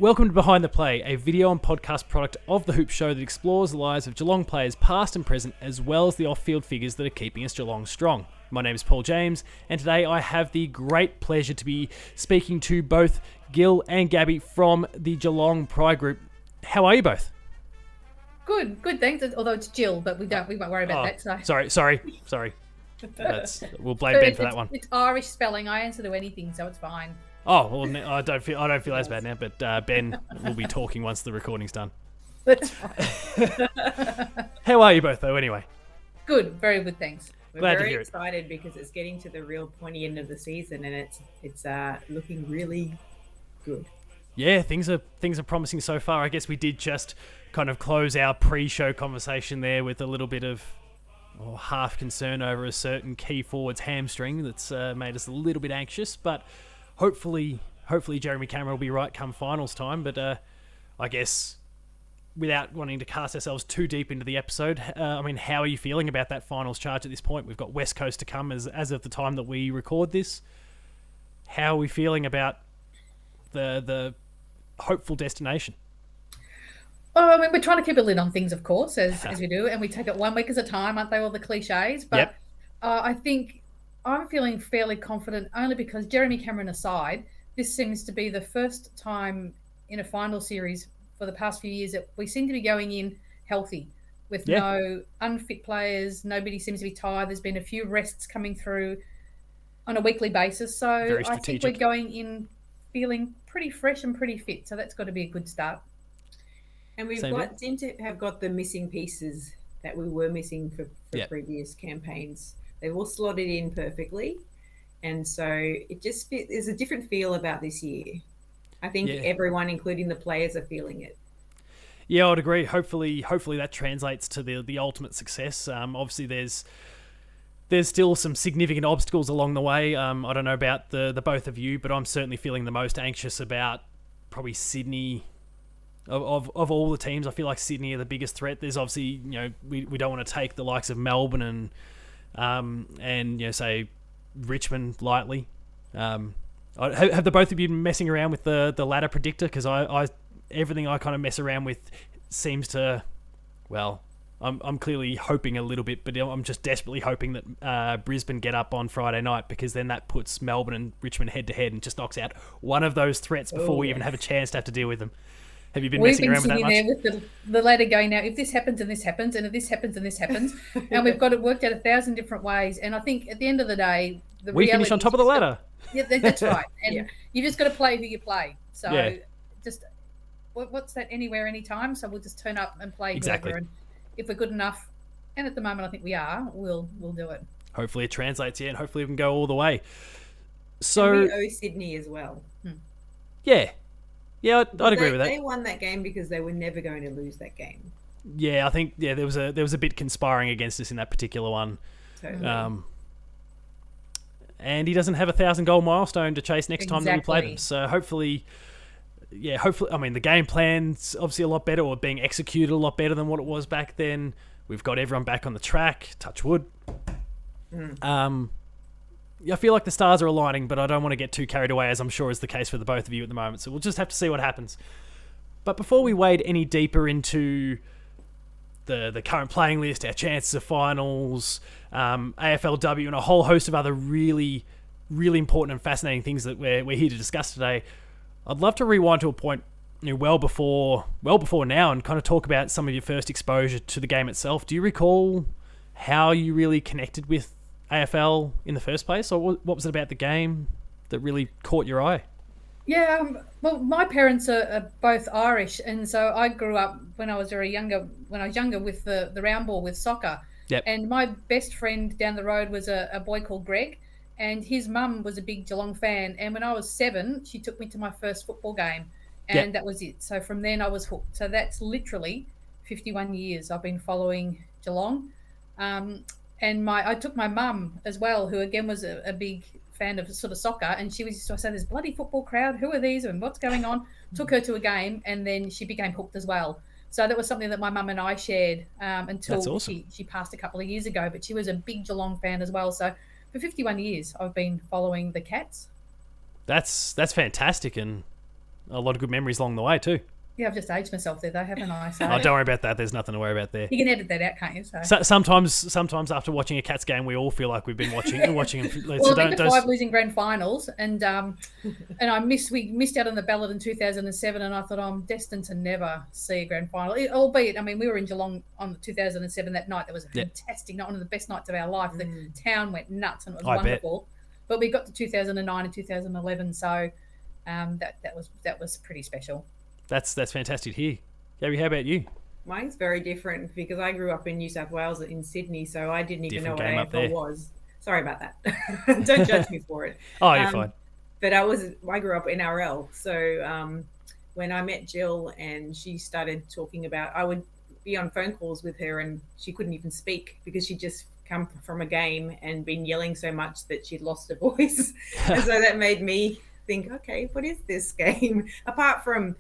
Welcome to Behind the Play, a video and podcast product of The Hoop Show that explores the lives of Geelong players past and present, as well as the off-field figures that are keeping us Geelong strong. My name is Paul James, and today I have the great pleasure to be speaking to both Gill and Gabby from the Geelong Pride Group. How are you both? Good, thanks. Although it's Jill, but we won't worry about that. So. Sorry. We'll blame Ben for that one. It's Irish spelling. I answer to anything, so it's fine. Oh well, I don't feel as bad now. But Ben will be talking once the recording's done. That's right. How are you both, though? Anyway. Good, very good. Thanks. We're very excited because it's getting to the real pointy end of the season, and it's looking really good. Yeah, things are promising so far. I guess we did just kind of close our pre-show conversation there with a little bit of half concern over a certain key forward's hamstring that's made us a little bit anxious. But hopefully Jeremy Cameron will be right come finals time. But I guess without wanting to cast ourselves too deep into the episode, how are you feeling about that finals charge at this point? We've got West Coast to come as of the time that we record this. How are we feeling about the hopeful destination? Oh, we're trying to keep a lid on things, of course, as we do, and we take it 1 week at a time, aren't they, all the cliches? But yep. I think I'm feeling fairly confident, only because Jeremy Cameron aside, this seems to be the first time in a final series for the past few years that we seem to be going in healthy with no unfit players. Nobody seems to be tired. There's been a few rests coming through on a weekly basis. So I think we're going in feeling pretty fresh and pretty fit. So that's got to be a good start. And we've seem to have got the missing pieces that we were missing for previous campaigns. They've all slotted in perfectly. And so it just there's a different feel about this year. I think everyone, including the players, are feeling it. Yeah, I'd agree. Hopefully that translates to the ultimate success. Obviously, there's still some significant obstacles along the way. I don't know about the both of you, but I'm certainly feeling the most anxious about probably Sydney. Of all the teams, I feel like Sydney are the biggest threat. There's obviously, we don't want to take the likes of Melbourne and say Richmond lightly. Have the both of you been messing around with the ladder predictor? Because I everything I kind of mess around with seems to, I'm clearly hoping a little bit, but I'm just desperately hoping that Brisbane get up on Friday night, because then that puts Melbourne and Richmond head to head and just knocks out one of those threats before we even have a chance to have to deal with them. Have you been messing around with that much? We've been sitting there with the ladder going, now if this happens and this happens, and if this happens and this happens, and we've got it worked out 1,000 different ways. And I think at the end of the day, we finish on top of the ladder. Yeah, that's right. And you just got to play who you play. So just what's that? Anywhere, anytime. So we'll just turn up and play whoever. And if we're good enough, and at the moment I think we are, we'll do it. Hopefully it translates, and hopefully we can go all the way. So and we owe Sydney as well. Yeah, I'd agree with that. They won that game because they were never going to lose that game. Yeah, I think there was a bit conspiring against us in that particular one. Totally. And he doesn't have a 1,000-goal milestone to chase next time that we play them. So hopefully, I mean, the game plan's obviously a lot better, or being executed a lot better than what it was back then. We've got everyone back on the track. Touch wood. I feel like the stars are aligning, but I don't want to get too carried away, as I'm sure is the case for the both of you at the moment. So we'll just have to see what happens. But before we wade any deeper into the current playing list, our chances of finals, AFLW, and a whole host of other really, really important and fascinating things that we're here to discuss today, I'd love to rewind to a point well before now and kind of talk about some of your first exposure to the game itself. Do you recall how you really connected with AFL in the first place, or what was it about the game that really caught your eye? Yeah, well, my parents are both Irish, and so I grew up when I was younger with the round ball with soccer. Yep. And my best friend down the road was a boy called Greg, and his mum was a big Geelong fan. And when I was 7, she took me to my first football game, and that was it. So from then I was hooked. So that's literally 51 years I've been following Geelong. And I took my mum as well, who again was a big fan of sort of soccer, and she was just saying, "This bloody football crowd, who are these and what's going on?" Took her to a game, and then she became hooked as well. So that was something that my mum and I shared until she passed a couple of years ago. But she was a big Geelong fan as well. So for 51 years, I've been following the Cats. That's fantastic, and a lot of good memories along the way too. Yeah, I've just aged myself there, though, haven't I? So Oh, don't worry about that. There's nothing to worry about there. you can edit that out, can't you? So sometimes after watching a Cats game, we all feel like we've been watching them. Well, So I went to 5 losing grand finals, and we missed out on the ballot in 2007, and I thought, I'm destined to never see a grand final. Albeit, I mean, we were in Geelong on 2007 that night. That was a fantastic night, one of the best nights of our life. The town went nuts, and it was wonderful. But we got to 2009 and 2011, so that was pretty special. That's fantastic to hear. Gabby, how about you? Mine's very different because I grew up in New South Wales in Sydney, so I didn't even know what AFL was. Sorry about that. Don't judge me for it. Oh, you're fine. But I grew up in NRL, so when I met Gill and she started talking about, I would be on phone calls with her and she couldn't even speak because she'd just come from a game and been yelling so much that she'd lost her voice. And so that made me think, okay, what is this game? Apart from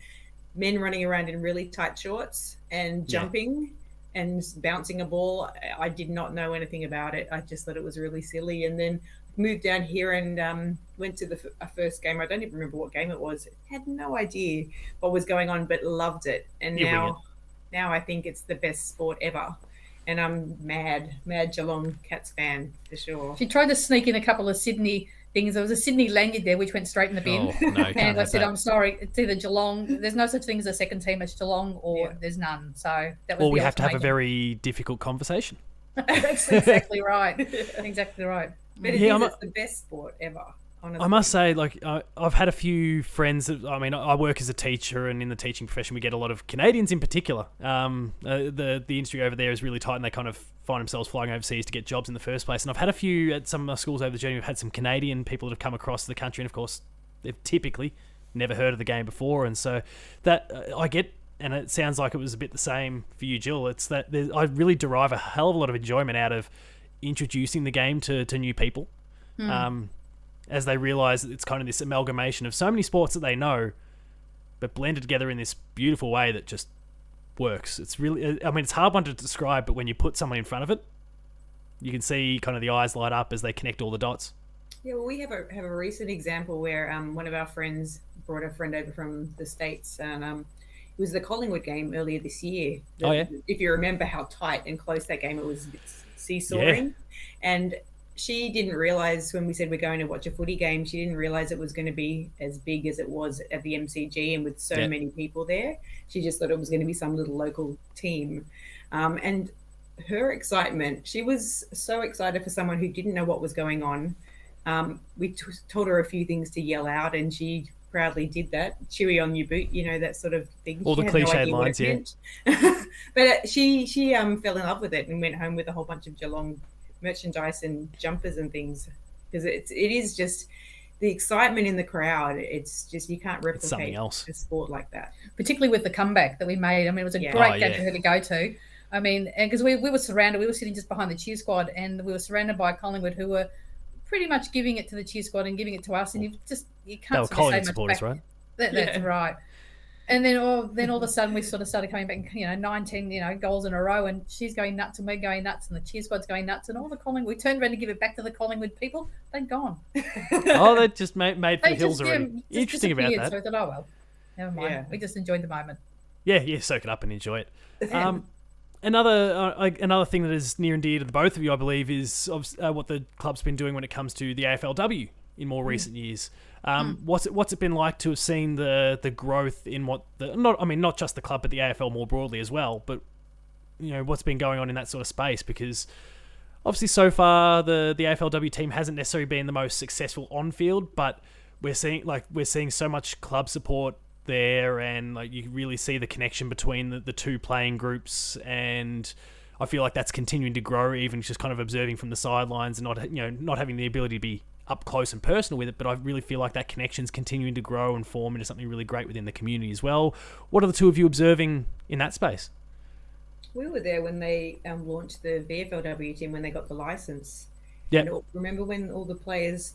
men running around in really tight shorts and jumping and bouncing a ball, I did not know anything about it. I just thought it was really silly. And then moved down here and went to the first game. I don't even remember what game it was. Had no idea what was going on, but loved it. And now I think it's the best sport ever. And I'm mad Geelong Cats fan for sure. She tried to sneak in a couple of Sydney things. There was a Sydney lanyard there which went straight in the bin. Oh, no, and I said, I'm sorry, it's either Geelong. There's no such thing as a second team as Geelong, or there's none. So that was. Or we have to have a very difficult conversation. That's exactly right. Exactly right. But it's the best sport ever. Honestly. I must say, I've had a few friends. I mean, I work as a teacher, and in the teaching profession, we get a lot of Canadians in particular. The industry over there is really tight, and they kind of find themselves flying overseas to get jobs in the first place. And I've had a few at some of my schools over the journey. We've had some Canadian people that have come across the country, and of course, they've typically never heard of the game before. And so that I get, and it sounds like it was a bit the same for you, Jill. It's that I really derive a hell of a lot of enjoyment out of introducing the game to new people. As they realise that it's kind of this amalgamation of so many sports that they know, but blended together in this beautiful way that just works. It's really, I mean, it's a hard one to describe, but when you put someone in front of it, you can see kind of the eyes light up as they connect all the dots. Yeah, well, we have a recent example where one of our friends brought a friend over from the States, and it was the Collingwood game earlier this year. If you remember how tight and close that game, it was seesawing. And she didn't realise when we said we're going to watch a footy game, she didn't realise it was going to be as big as it was at the MCG and with so many people there. She just thought it was going to be some little local team. And her excitement, she was so excited for someone who didn't know what was going on. We told her a few things to yell out, and she proudly did that. Chewy on your boot, that sort of thing. All the cliched lines, But she fell in love with it and went home with a whole bunch of Geelong merchandise and jumpers and things, because it is just the excitement in the crowd. It's just, you can't replicate a sport like that, particularly with the comeback that we made. I mean, it was a great game for her to go to. I mean, because we were surrounded, we were sitting just behind the cheer squad, and we were surrounded by Collingwood, who were pretty much giving it to the cheer squad and giving it to us, and you can't. They were Collingwood supporters, right? That's right. And then all of a sudden we sort of started coming back, 9, 10, goals in a row, and she's going nuts and we're going nuts and the cheer squad's going nuts, and all the Collingwood, we turned around to give it back to the Collingwood people. They'd gone. They just made for the hills already. Interesting about that. So I thought, oh well, never mind. Yeah. We just enjoyed the moment. Yeah, soak it up and enjoy it. Another thing that is near and dear to the both of you, I believe, is what the club's been doing when it comes to the AFLW in more recent years. What's it been like to have seen the growth in not just the club but the AFL more broadly as well, but what's been going on in that sort of space? Because obviously so far the AFLW team hasn't necessarily been the most successful on field, but we're seeing so much club support there, and you really see the connection between the two playing groups, and I feel like that's continuing to grow, even just kind of observing from the sidelines and not having the ability to be up close and personal with it, but I really feel like that connection's continuing to grow and form into something really great within the community as well. What are the two of you observing in that space? We were there when they launched the VFLW team, when they got the license. Yeah. Remember when all the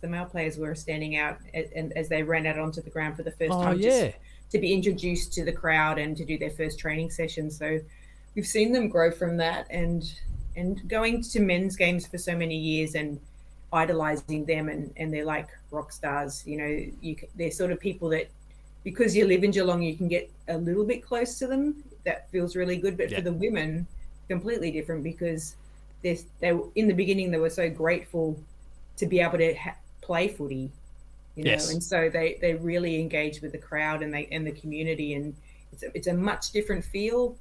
male players were standing out and as they ran out onto the ground for the first time, just to be introduced to the crowd and to do their first training session. So we've seen them grow from that, and going to men's games for so many years and idolizing them, and they're like rock stars. They're sort of people that because you live in Geelong, you can get a little bit close to them. That feels really good. But Yeah. for the women, completely different, because they in the beginning they were so grateful to be able to play footy, you know, Yes. and so they really engage with the crowd and the community, and it's a much different feel,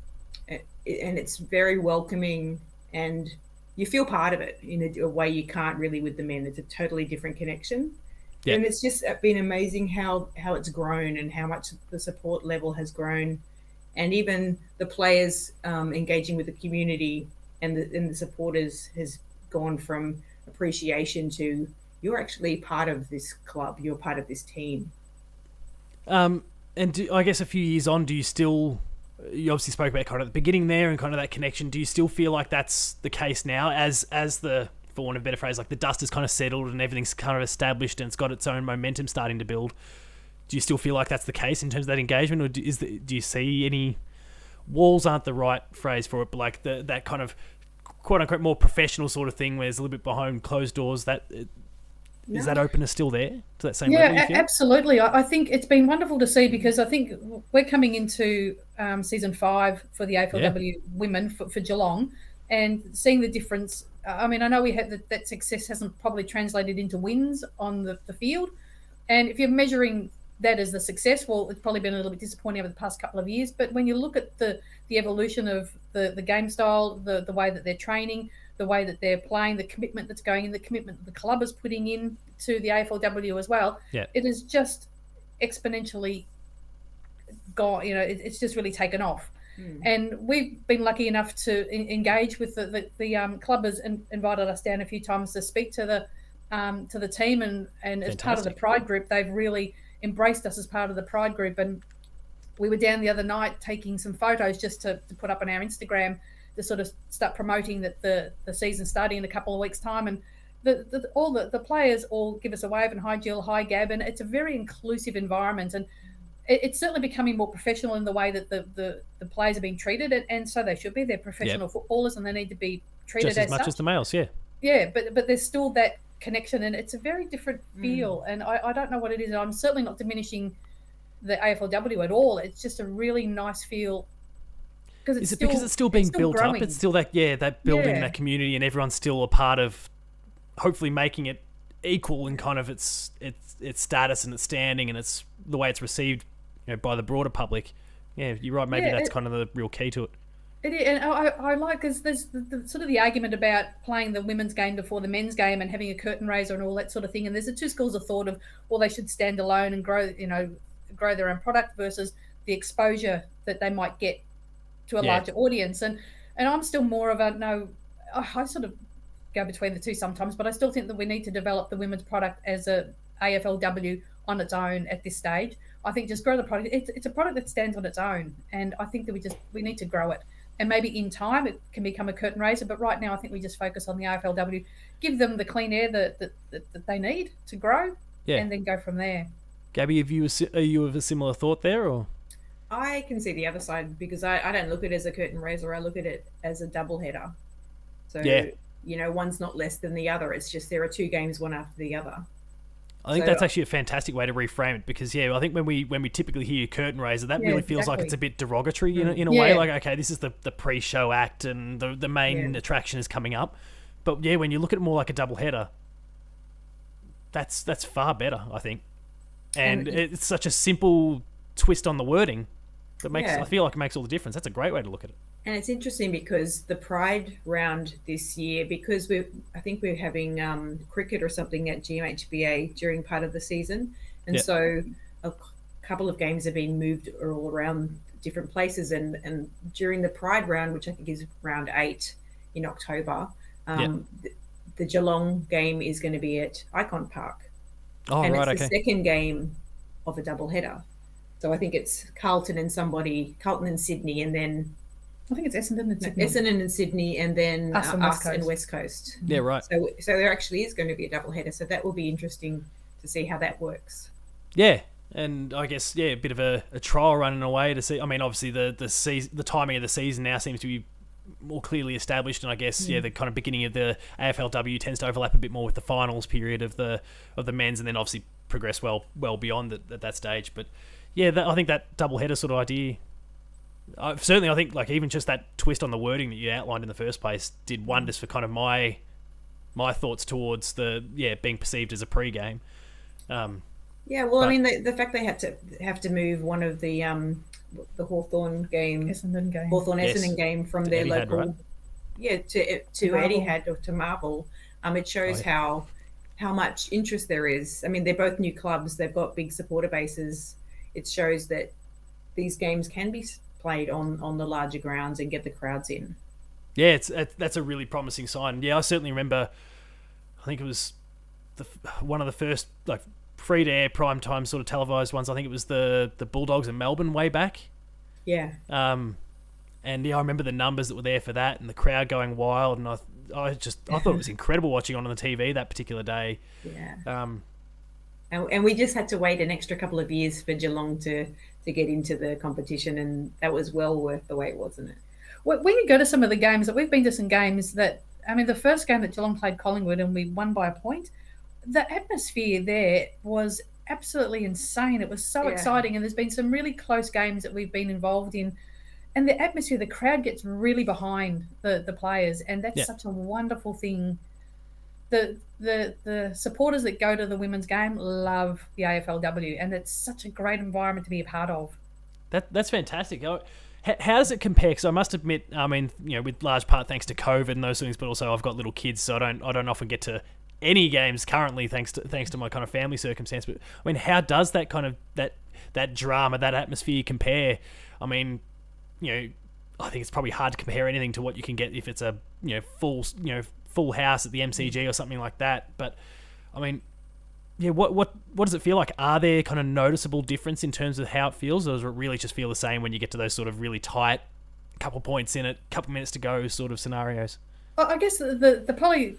and it's very welcoming, and you feel part of it in a way you can't really with the men. It's a totally different connection. Yeah. And it's just been amazing how it's grown and how much the support level has grown, and even the players engaging with the community and the supporters has gone from appreciation to, you're actually part of this club, you're part of this team. And I guess a few years on, you obviously spoke about kind of at the beginning there and kind of that connection. Do you still feel like that's the case now, as the, for want of a better phrase, like the dust is kind of settled and everything's kind of established and it's got its own momentum starting to build? Do you still feel like that's the case in terms of that engagement, or do you see any walls? Aren't the right phrase for it, but like that kind of quote unquote more professional sort of thing where it's a little bit behind closed doors, is that openness still there to that same level? Yeah, absolutely. I think it's been wonderful to see, because I think we're coming into season 5 for the AFLW women for Geelong, and seeing the difference. I mean, I know we had that success hasn't probably translated into wins on the field, and if you're measuring that as the success, well, it's probably been a little bit disappointing over the past couple of years. But when you look at the evolution of the game style, the way that they're training, the way that they're playing, the commitment that's going in, the commitment that the club is putting in to the AFLW as well, it is just exponentially gone. You know, it's just really taken off. And we've been lucky enough to engage with the club has invited us down a few times to speak to the team, and as part of the Pride group, they've really embraced us as part of the Pride group. And we were down the other night taking some photos just to put up on our Instagram to sort of start promoting that the season's starting in a couple of weeks' time. And all the players all give us a wave, and hi Jill, hi Gab, and it's a very inclusive environment, and it's certainly becoming more professional in the way that the players are being treated, and so they should be. They're professional footballers, and they need to be treated just as much such. as the males. Yeah, but there's still that connection, and it's a very different feel. And I don't know what it is. I'm certainly not diminishing the AFLW at all. It's just a really nice feel. Is it because it's still being built growing. up? It's still that building that community, and everyone's still a part of, hopefully making it equal in kind of its status and its standing and its the way it's received, by the broader public. Yeah, you're right. Maybe that's kind of the real key to it. It is, and I like, because there's the sort of the argument about playing the women's game before the men's game and having a curtain raiser and all that sort of thing. And there's the two schools of thought of, well, they should stand alone and grow their own product versus the exposure that they might get to a larger audience. And I'm still more of a no. I sort of go between the two sometimes, but I still think that we need to develop the women's product as a AFLW on its own at this stage. I think just grow the product. It's a product that stands on its own, and I think that we need to grow it. And maybe in time it can become a curtain raiser, but right now I think we just focus on the AFLW, give them the clean air that they need to grow, and then go from there. Gabby, are you of a similar thought there, or? I can see the other side, because I don't look at it as a curtain raiser. I look at it as a double header. So, one's not less than the other. It's just there are two games, one after the other. I think that's actually a fantastic way to reframe it, because I think when we typically hear curtain raiser, that really feels like it's a bit derogatory in a way. Like, okay, this is the pre-show act and the main attraction is coming up. But when you look at it more like a double header, that's far better, I think. And it's such a simple twist on the wording that makes I feel like it makes all the difference. That's a great way to look at it. And it's interesting because the Pride round this year, because I think we're having cricket or something at GMHBA during part of the season. And so a couple of games have been moved all around different places. And during the Pride round, which I think is round 8 in October, the Geelong game is going to be at Icon Park. Oh, and right, it's the second game of a double header. So I think it's Carlton and Sydney, and then I think it's Essendon and Sydney. Essendon and Sydney, and then us and West Coast. Yeah, right. So there actually is going to be a double header. So that will be interesting to see how that works. Yeah, and I guess a bit of a trial run in a way to see. I mean, obviously the timing of the season now seems to be more clearly established, and I guess the kind of beginning of the AFLW tends to overlap a bit more with the finals period of the men's, and then obviously progress well beyond at that stage. But Yeah, I think that doubleheader sort of idea. Certainly, I think like even just that twist on the wording that you outlined in the first place did wonders for kind of my thoughts towards being perceived as a pre-game. I mean the fact they had to have to move one of the Hawthorn game, Essendon game from their Etihad, local, right? to Etihad or to Marvel. It shows how much interest there is. I mean, they're both new clubs. They've got big supporter bases. It shows that these games can be played on the larger grounds and get the crowds in. Yeah, that's a really promising sign. Yeah, I certainly remember. I think it was one of the first like free-to-air prime time sort of televised ones. I think it was the Bulldogs in Melbourne way back. Yeah. And I remember the numbers that were there for that and the crowd going wild. And I thought it was incredible watching on the TV that particular day. Yeah. And we just had to wait an extra couple of years for Geelong to get into the competition, and that was well worth the wait, wasn't it? When you go to some of the games, we've been to some games that, I mean, the first game that Geelong played Collingwood and we won by a point, the atmosphere there was absolutely insane. It was so exciting, and there's been some really close games that we've been involved in, and the atmosphere, the crowd gets really behind the players, and that's such a wonderful thing. The supporters that go to the women's game love the AFLW, and it's such a great environment to be a part of. That's fantastic. How does it compare? Because I must admit, I mean, with large part thanks to COVID and those things, but also I've got little kids, so I don't often get to any games currently thanks to my kind of family circumstance. But I mean, how does that kind of that drama, that atmosphere compare? I mean, I think it's probably hard to compare anything to what you can get if it's a full house at the MCG or something like that. But I mean, what does it feel like? Are there kind of noticeable difference in terms of how it feels, or does it really just feel the same when you get to those sort of really tight, couple points in it, couple minutes to go sort of scenarios? Well, I guess the probably,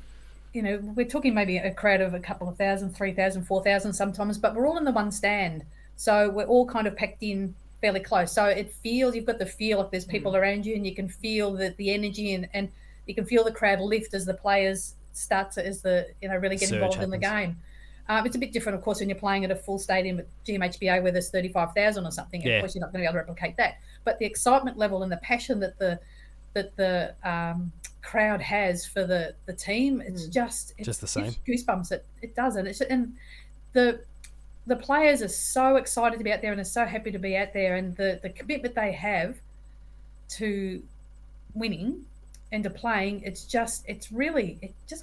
we're talking maybe a crowd of a couple of thousand, 3,000, 4,000 sometimes, but we're all in the one stand, so we're all kind of packed in fairly close. So it feels, you've got the feel like there's people around you, and you can feel the energy and you can feel the crowd lift as the players start to, really get involved in the game. It's a bit different, of course, when you're playing at a full stadium at GMHBA where there's 35,000 or something. Of course, you're not going to be able to replicate that. But the excitement level and the passion that the crowd has for the team, it's just the same. Goosebumps. It does, and the players are so excited to be out there and are so happy to be out there, and the commitment they have to winning and to playing, it just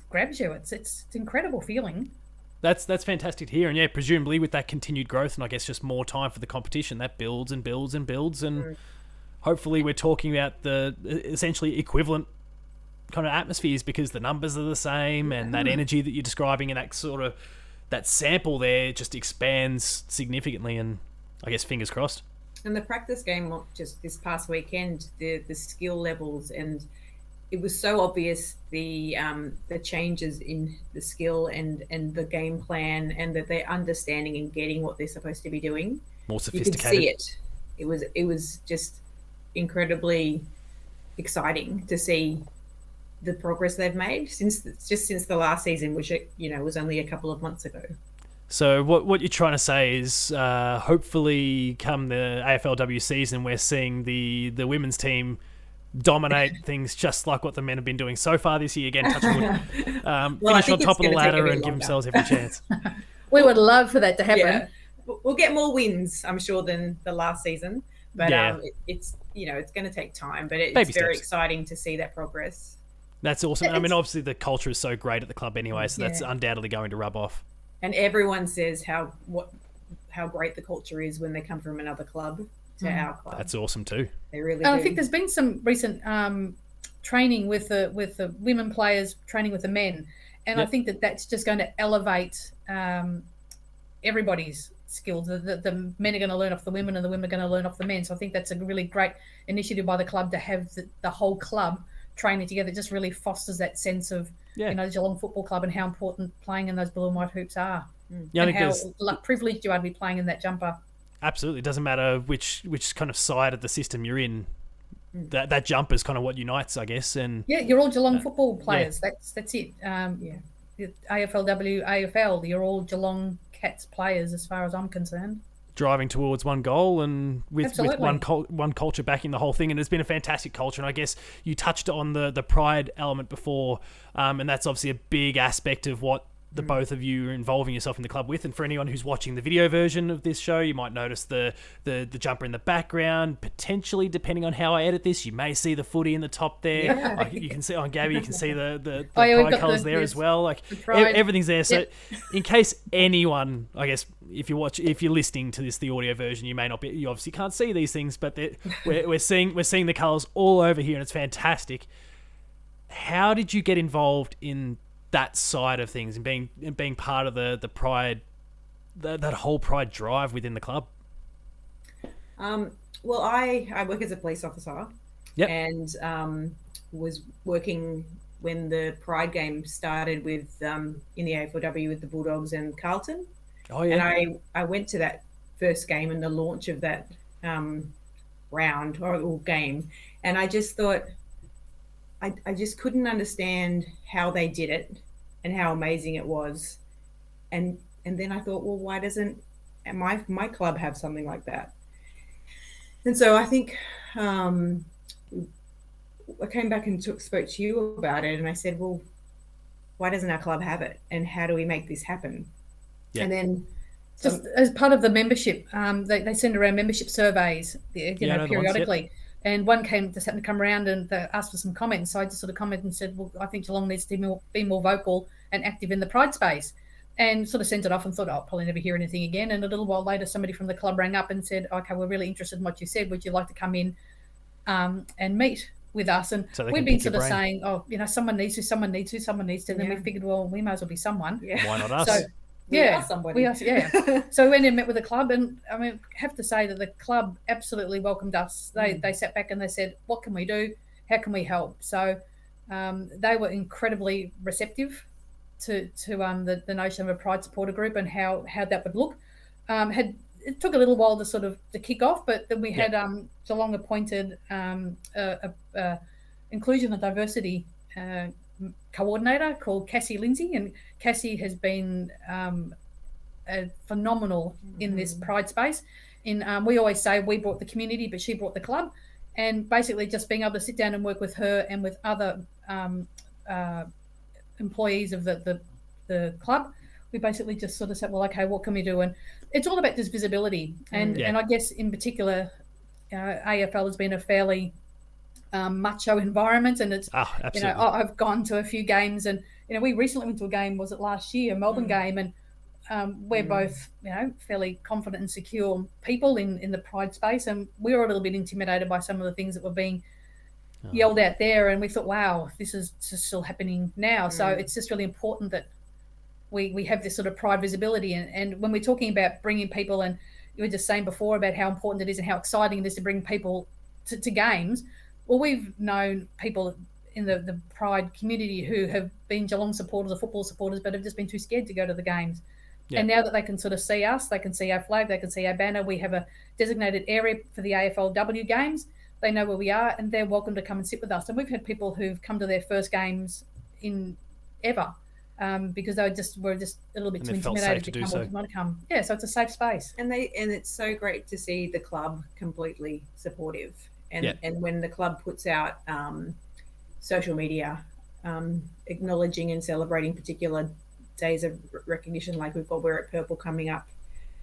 grabs you. It's an incredible feeling. That's fantastic to hear, and presumably with that continued growth and I guess just more time for the competition, that builds and builds and builds, and hopefully we're talking about the essentially equivalent kind of atmospheres because the numbers are the same and that energy that you're describing and that sort of that sample there just expands significantly, and I guess fingers crossed. And the practice game just this past weekend, the skill levels, and it was so obvious the changes in the skill and the game plan, and that they're understanding and getting what they're supposed to be doing. More sophisticated. You could see it. It was just incredibly exciting to see the progress they've made since the last season, which was only a couple of months ago. So what you're trying to say is hopefully come the AFLW season, we're seeing the women's team dominate things just like what the men have been doing so far this year. Again, touch wood, finish on top of the ladder and give themselves every chance. We would love for that to happen. Yeah. We'll get more wins, I'm sure, than the last season. But it's going to take time. But it's very exciting to see that progress. That's awesome. I mean, obviously the culture is so great at the club anyway, so that's undoubtedly going to rub off. And everyone says how great the culture is when they come from another club to our club. That's awesome too. They really do. I think there's been some recent training with the women players training with the men, and I think that's just going to elevate everybody's skills. The men are going to learn off the women, and the women are going to learn off the men. So I think that's a really great initiative by the club to have the whole club training together. It just really fosters that sense of Geelong Football Club and how important playing in those blue and white hoops are. Yeah, and how privileged you are to be playing in that jumper. Absolutely. It doesn't matter which kind of side of the system you're in. That jumper is kind of what unites, I guess. And you're all Geelong football players. Yeah. That's it. The AFLW, AFL, you're all Geelong Cats players as far as I'm concerned. driving towards one goal and with Absolutely. one culture backing the whole thing. And it's been a fantastic culture. And I guess you touched on the pride element before, and that's obviously a big aspect of what the both of you are involving yourself in the club with. And for anyone who's watching the video version of this show, you might notice the jumper in the background. Potentially, depending on how I edit this, you may see the footy in the top there. Yeah. You can see on Gabby, you can see the Oh, yeah, pride colours there as well. Like everything's there. So in case anyone, I guess, if you're listening to this, the audio version, you may not be, you obviously can't see these things, but we're seeing the colours all over here, and it's fantastic. How did you get involved in that side of things and being part of the pride, that whole pride drive within the club? Well, I work as a police officer. Yep. And was working when the Pride game started with in the AFLW with the Bulldogs and Carlton. Oh yeah. And I went to that first game and the launch of that round or game, and I just thought I just couldn't understand how they did it and how amazing it was. And then I thought, well, why doesn't my club have something like that? And so I think I came back and spoke to you about it, and I said, well, why doesn't our club have it? And how do we make this happen? Yeah. And then just as part of the membership, they send around membership surveys, periodically. And one just happened to come around and they asked for some comments. So I just sort of commented and said, well, I think Geelong needs to be more vocal and active in the pride space. And sort of sent it off and thought, I'll probably never hear anything again. And a little while later, somebody from the club rang up and said, okay, we're really interested in what you said. Would you like to come in and meet with us? And so we've been sort of saying, someone needs to. And then we figured, well, we might as well be someone. Yeah. Why not us? So, we are somebody. So we went and met with the club, and I mean, I have to say that the club absolutely welcomed us. They sat back and they said, what can we do? How can we help? So they were incredibly receptive to the notion of a Pride supporter group and how that would look. It took a little while to kick off, but then we had Geelong appointed inclusion and diversity coordinator called Cassie Lindsay, and Cassie has been phenomenal in this pride space. We always say we brought the community, but she brought the club, and basically just being able to sit down and work with her and with other employees of the club, we basically just sort of said, well, okay, what can we do? And it's all about this visibility, and I guess in particular, AFL has been a fairly macho environment, and it's I've gone to a few games, and we recently went to a game, was it last year, a Melbourne game, and we're both fairly confident and secure people in the pride space, and we were a little bit intimidated by some of the things that were being yelled out there, and we thought, wow, this is still happening now. So it's just really important that we have this sort of pride visibility, and when we're talking about bringing people, and you were just saying before about how important it is and how exciting it is to bring people to games. Well, we've known people in the pride community who have been Geelong supporters or football supporters, but have just been too scared to go to the games. Yeah. And now that they can sort of see us, they can see our flag, they can see our banner. We have a designated area for the AFLW games. They know where we are, and they're welcome to come and sit with us. And we've had people who've come to their first games in ever because they were just a little bit too intimidated to come or not come. Yeah, so it's a safe space. And it's so great to see the club completely supportive. And when the club puts out social media acknowledging and celebrating particular days of recognition, like we've got Wear It Purple coming up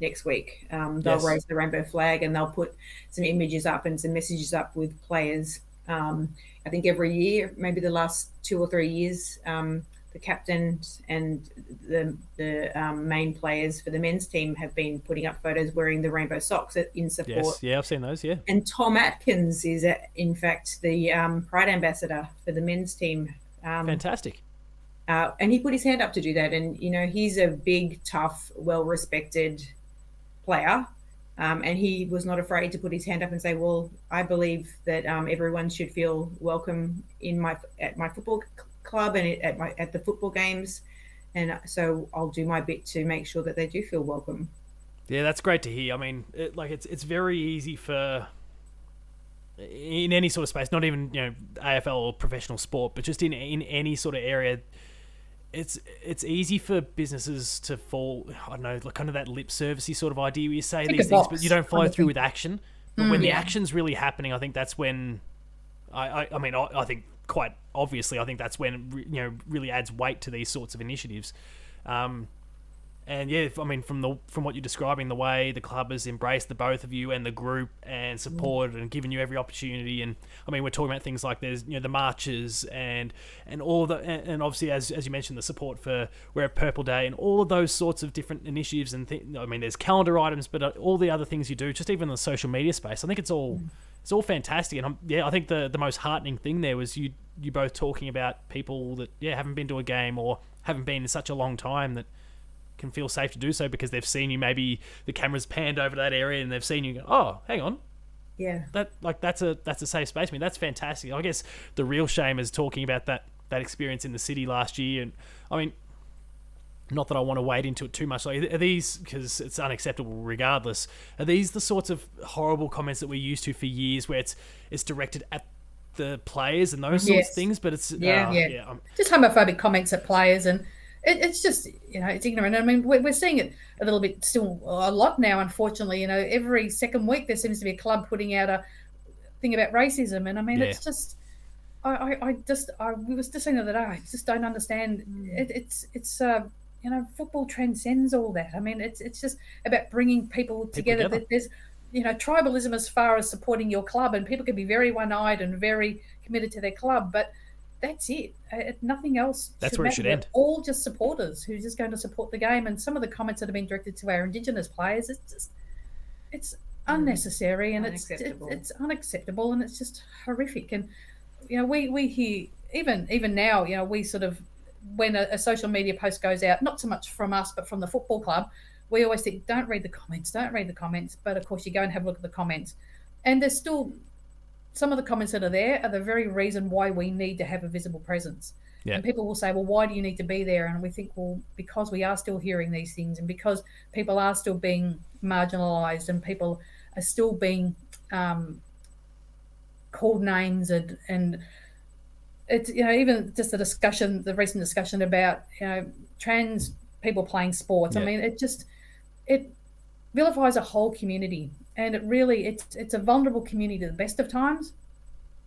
next week, they'll raise the rainbow flag and they'll put some images up and some messages up with players. I think every year, maybe the last 2 or 3 years, the captains and the main players for the men's team have been putting up photos wearing the rainbow socks in support. Yes, yeah, I've seen those, yeah. And Tom Atkins is, in fact, the Pride ambassador for the men's team. Fantastic. And he put his hand up to do that. And, he's a big, tough, well-respected player. And he was not afraid to put his hand up and say, well, I believe that everyone should feel welcome at my football club and at the football games, and so I'll do my bit to make sure that they do feel welcome. Yeah, that's great to hear. I mean, it's very easy for, in any sort of space, not even AFL or professional sport, but just in any sort of area, it's easy for businesses to fall, I don't know, like kind of that lip servicey sort of idea where you say these things, but you don't follow through with action. But when the action's really happening, I think that's when, I think quite obviously, I think that's when, you know, really adds weight to these sorts of initiatives. And yeah, I mean, from what you're describing, the way the club has embraced the both of you and the group and supported and given you every opportunity, and I mean, we're talking about things like there's, you know, the marches and all the and obviously as you mentioned, the support for We're at Purple Day and all of those sorts of different initiatives and I mean, there's calendar items, but all the other things you do, just even in the social media space, I think it's all fantastic. And I think the most heartening thing there was you both talking about people that haven't been to a game or haven't been in such a long time that can feel safe to do so because they've seen you, maybe the camera's panned over to that area and they've seen you go, oh, hang on. Yeah. That's a safe space. I mean, that's fantastic. I guess the real shame is talking about that experience in the city last year. And I mean, not that I want to wade into it too much. Like, are these, because it's unacceptable regardless, are these the sorts of horrible comments that we're used to for years where it's directed at the players and those sorts of things, but it's just homophobic comments at players, and it's just, you know, it's ignorant. I mean, we're seeing it a little bit, still a lot now, unfortunately. You know, every second week there seems to be a club putting out a thing about racism, and I mean, it's just, we was just saying the other day, I just don't understand. It's you know, football transcends all that. I mean, it's just about bringing people together. There's, you know, tribalism as far as supporting your club, and people can be very one-eyed and very committed to their club, but that's it. Nothing else. That's where it should end. All just supporters who's just going to support the game. And some of the comments that have been directed to our Indigenous players, it's unnecessary and it's unacceptable and it's just horrific. And you know, we hear even now, you know, we sort of, when a social media post goes out, not so much from us but from the football club, we always think, don't read the comments. But of course, you go and have a look at the comments, and there's still some of the comments that are there are the very reason why we need to have a visible presence. Yeah. And people will say, well, why do you need to be there? And we think, well, because we are still hearing these things, and because people are still being marginalised, and people are still being called names, and it's, you know, even just the recent discussion about, you know, trans people playing sports. Yeah. I mean, it vilifies a whole community. And it really, it's a vulnerable community at the best of times.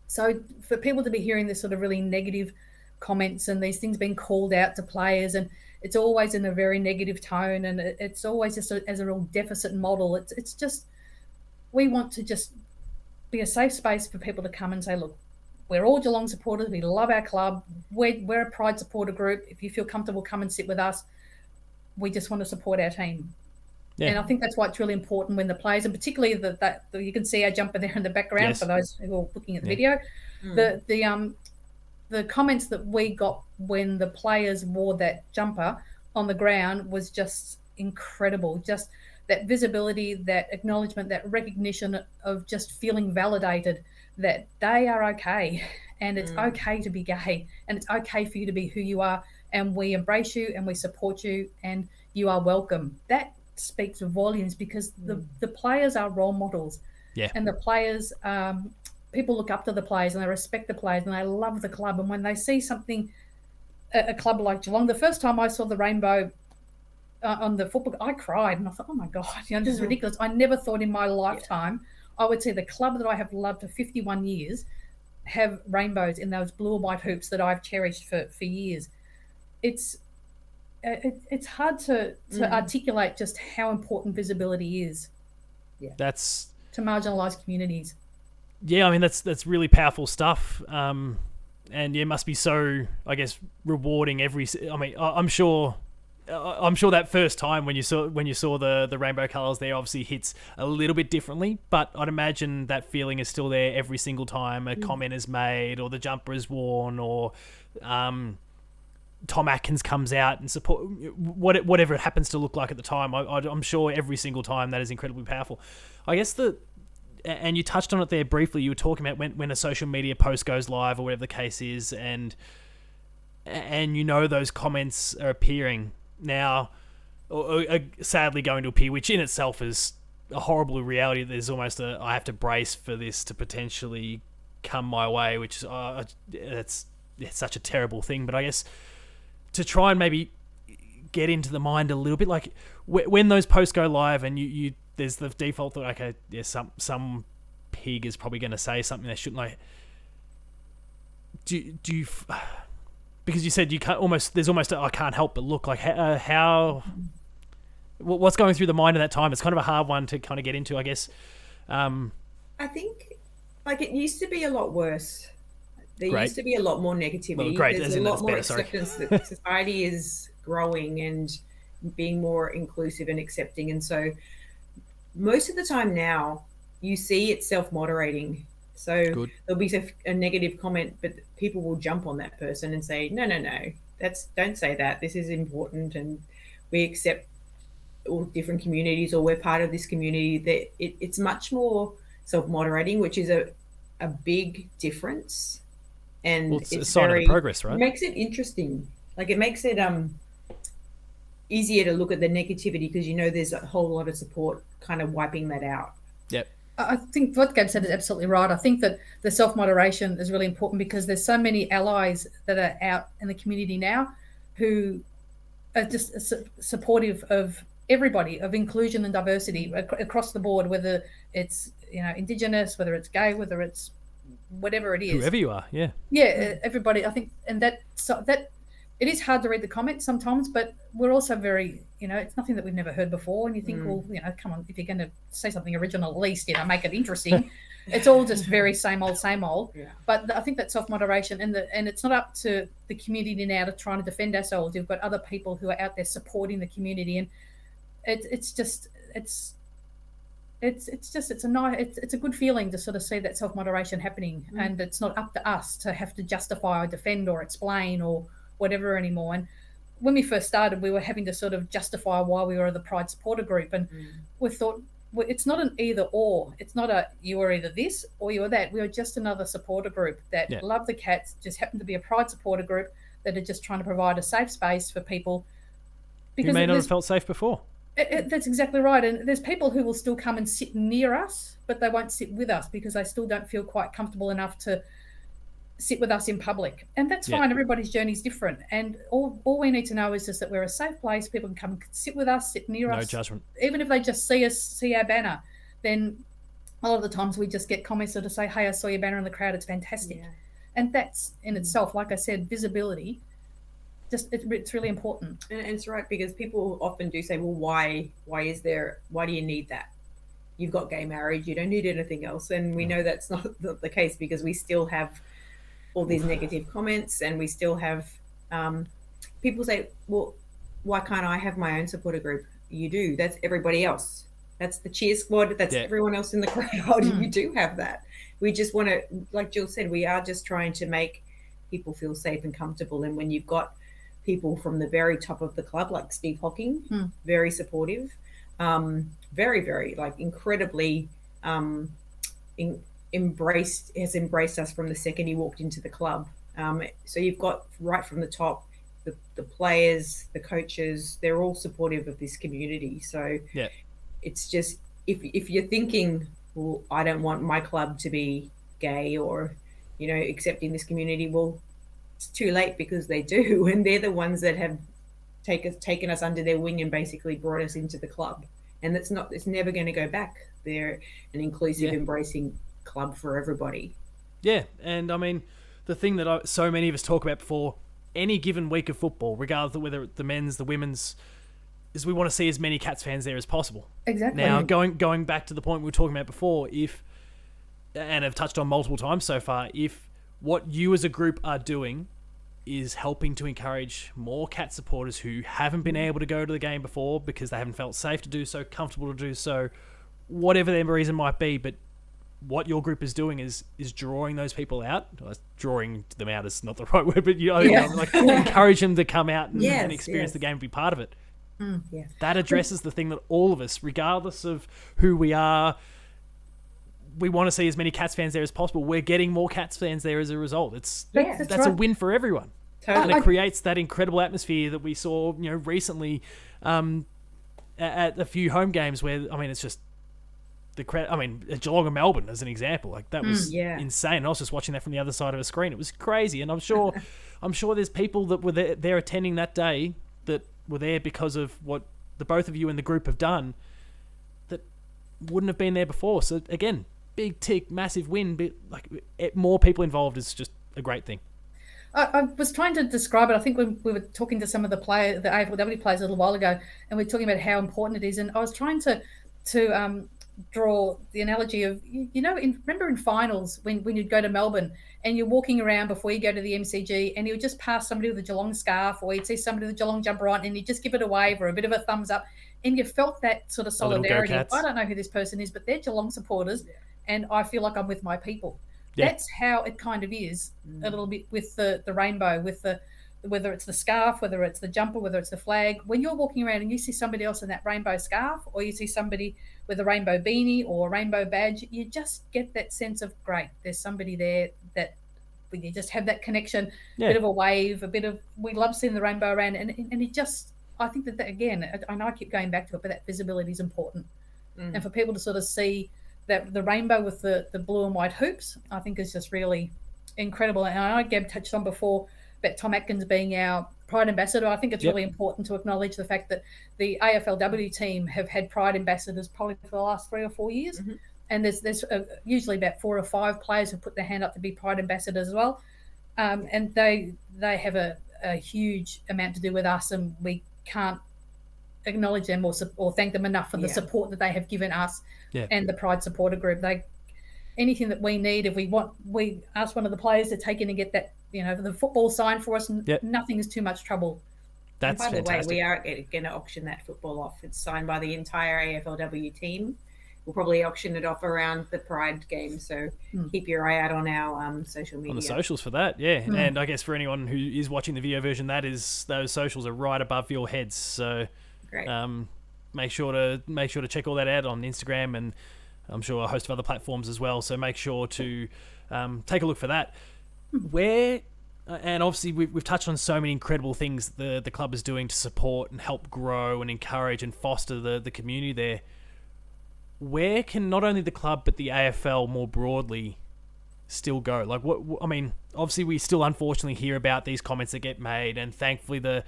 So for people to be hearing this sort of really negative comments and these things being called out to players, and it's always in a very negative tone, and it's always just as a real deficit model. It's just, we want to just be a safe space for people to come and say, look, we're all Geelong supporters. We love our club. We're a Pride supporter group. If you feel comfortable, come and sit with us. We just want to support our team. Yeah. And I think that's why it's really important when the players, and particularly that you can see our jumper there in the background for those who are looking at the video, the comments that we got when the players wore that jumper on the ground was just incredible. Just that visibility, that acknowledgement, that recognition of just feeling validated that they are okay, and it's okay to be gay, and it's okay for you to be who you are, and we embrace you and we support you, and you are welcome. That speaks volumes, because the players are role models, and the players, people look up to the players and they respect the players and they love the club. And when they see something, a club like Geelong, the first time I saw the rainbow on the football, I cried and I thought, oh my God, you know, this is ridiculous. I never thought in my lifetime I would see the club that I have loved for 51 years have rainbows in those blue and white hoops that I've cherished for years. It's hard to articulate just how important visibility is. Yeah, that's to marginalised communities. Yeah, I mean that's really powerful stuff, and it must be so, I guess, rewarding. I'm sure that first time when you saw the rainbow colours there obviously hits a little bit differently, but I'd imagine that feeling is still there every single time a comment is made or the jumper is worn or Tom Atkins comes out and support whatever it happens to look like at the time. I'm sure every single time that is incredibly powerful. I guess and you touched on it there briefly. You were talking about when a social media post goes live or whatever the case is, and you know those comments are appearing now, or sadly going to appear, which in itself is a horrible reality. There's almost I have to brace for this to potentially come my way, which it's such a terrible thing. But I guess to try and maybe get into the mind a little bit, like when those posts go live and you there's the default that, okay, yeah, some pig is probably going to say something they shouldn't, like, do you because you said you can't there's almost a, I can't help but look, like how what's going through the mind at that time? It's kind of a hard one to kind of get into, I guess. I think, like, it used to be a lot worse. There used to be a lot more negativity. Well, great, There's a lot more acceptance that society is growing and being more inclusive and accepting. And so most of the time now you see it self-moderating. So there'll be a negative comment, but people will jump on that person and say, no, don't say that. This is important, and we accept all different communities, or we're part of this community. That it's much more self-moderating, which is a big difference. And it's a sign of progress, right? It makes it interesting. Like, it makes it easier to look at the negativity, because there's a whole lot of support kind of wiping that out. Yep. I think what Gab said is absolutely right. I think that the self-moderation is really important, because there's so many allies that are out in the community now who are just supportive of everybody, of inclusion and diversity across the board, whether it's Indigenous, whether it's gay, whether it's whatever it is, whoever you are, everybody. I think, and that it is hard to read the comments sometimes, but we're also very, it's nothing that we've never heard before, and you think, well, come on, if you're going to say something original, at least make it interesting. It's all just very same old. Yeah. But I think that self-moderation, and it's not up to the community now to try and defend ourselves. You've got other people who are out there supporting the community, and it's a good feeling to sort of see that self-moderation happening, and it's not up to us to have to justify or defend or explain or whatever anymore. And when we first started, we were having to sort of justify why we were the Pride supporter group, and we thought, well, it's not an either or. It's not a you are either this or you are that. We are just another supporter group that love the Cats, just happen to be a Pride supporter group that are just trying to provide a safe space for people. Because who may not have felt safe before. That's exactly right. And there's people who will still come and sit near us, but they won't sit with us because they still don't feel quite comfortable enough to sit with us in public. And that's fine. Everybody's journey is different. And all we need to know is just that we're a safe place. People can come and sit with us, sit near us. No judgment. Even if they just see our banner, then a lot of the times we just get comments that say, hey, I saw your banner in the crowd. It's fantastic. Yeah. And that's in itself, like I said, visibility. It's really important. And it's right, because people often do say, well, why do you need that? You've got gay marriage, you don't need anything else. And we know that's not the case, because we still have all these negative comments, and we still have people say, well, why can't I have my own supporter group? You do. That's everybody else. That's the cheer squad. That's everyone else in the crowd. You do have that. We just want to, like Jill said, we are just trying to make people feel safe and comfortable. And when you've got people from the very top of the club, like Steve Hocking, very supportive, very, very, like, incredibly has embraced us from the second he walked into the club. So you've got right from the top, the players, the coaches, they're all supportive of this community. So it's just, if you're thinking, well, I don't want my club to be gay or, accepting this community, well, it's too late, because they do, and they're the ones that have taken us under their wing and basically brought us into the club. And it's never going to go back. They're an inclusive, embracing club for everybody. Yeah, and I mean, the thing that so many of us talk about before any given week of football, regardless of whether the men's, the women's, is we want to see as many Cats fans there as possible. Exactly. Now, going back to the point we were talking about before, and I've touched on multiple times so far, if what you as a group are doing is helping to encourage more Cat supporters who haven't been able to go to the game before because they haven't felt safe to do so, comfortable to do so, whatever their reason might be, but what your group is doing is drawing those people out. Drawing them out is not the right word, but encourage them to come out and experience the game and be part of it. That addresses the thing that all of us, regardless of who we are, we want to see as many Cats fans there as possible. We're getting more Cats fans there as a result. That's right. A win for everyone. Totally. And it creates that incredible atmosphere that we saw, recently at a few home games where, I mean, it's just the crowd. I mean, Geelong and Melbourne as an example, like that was yeah. insane. And I was just watching that from the other side of a screen. It was crazy, and I'm sure there's people that were there attending that day that were there because of what the both of you and the group have done that wouldn't have been there before. So again, big tick, massive win. But like more people involved is just a great thing. I was trying to describe it. I think when we were talking to some of the AFLW players a little while ago, and we were talking about how important it is. And I was trying to draw the analogy of, remember in finals when you'd go to Melbourne and you're walking around before you go to the MCG and you would just pass somebody with a Geelong scarf, or you'd see somebody with a Geelong jumper on and you just give it a wave or a bit of a thumbs up, and you felt that sort of solidarity. I don't know who this person is, but they're Geelong supporters, and I feel like I'm with my people. Yeah. That's how it kind of is a little bit with the rainbow, with whether it's the scarf, whether it's the jumper, whether it's the flag. When you're walking around and you see somebody else in that rainbow scarf, or you see somebody with a rainbow beanie or a rainbow badge, you just get that sense of, great, there's somebody there that you just have that connection, a bit of a wave, we love seeing the rainbow around, and it just, I think that again, I know I keep going back to it, but that visibility is important. And for people to sort of see that the rainbow with the blue and white hoops, I think is just really incredible. And I know Gab touched on before about Tom Atkins being our Pride Ambassador. I think it's really important to acknowledge the fact that the AFLW team have had Pride Ambassadors probably for the last 3 or 4 years. And there's usually about 4 or 5 players who put their hand up to be Pride Ambassadors as well. And they have a huge amount to do with us, and we can't acknowledge them or thank them enough for the support that they have given us and the Pride Supporter Group. Anything that we need, if we ask one of the players to take in and get that, the football signed for us, nothing is too much trouble. That's by fantastic. The way, we are going to auction that football off. It's signed by the entire AFLW team. We'll probably auction it off around the Pride game, so keep your eye out on our social media. On the socials for that, And I guess for anyone who is watching the video version, those socials are right above your heads. So great. Make sure to check all that out on Instagram, and I'm sure a host of other platforms as well. So make sure to take a look for that. And obviously we've touched on so many incredible things the club is doing to support and help grow and encourage and foster the community there. Where can not only the club but the AFL more broadly still go? Like, I mean, obviously we still unfortunately hear about these comments that get made, and thankfully the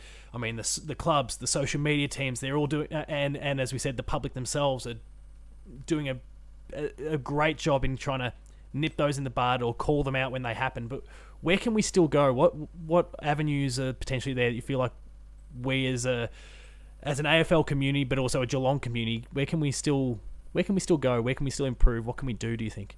clubs, the social media teams, they're all doing, and as we said, the public themselves are doing a great job in trying to nip those in the bud or call them out when they happen. But where can we still go? What avenues are potentially there that you feel like we as an AFL community, but also a Geelong community, where can we still go? Where can we still improve? What can we do you think?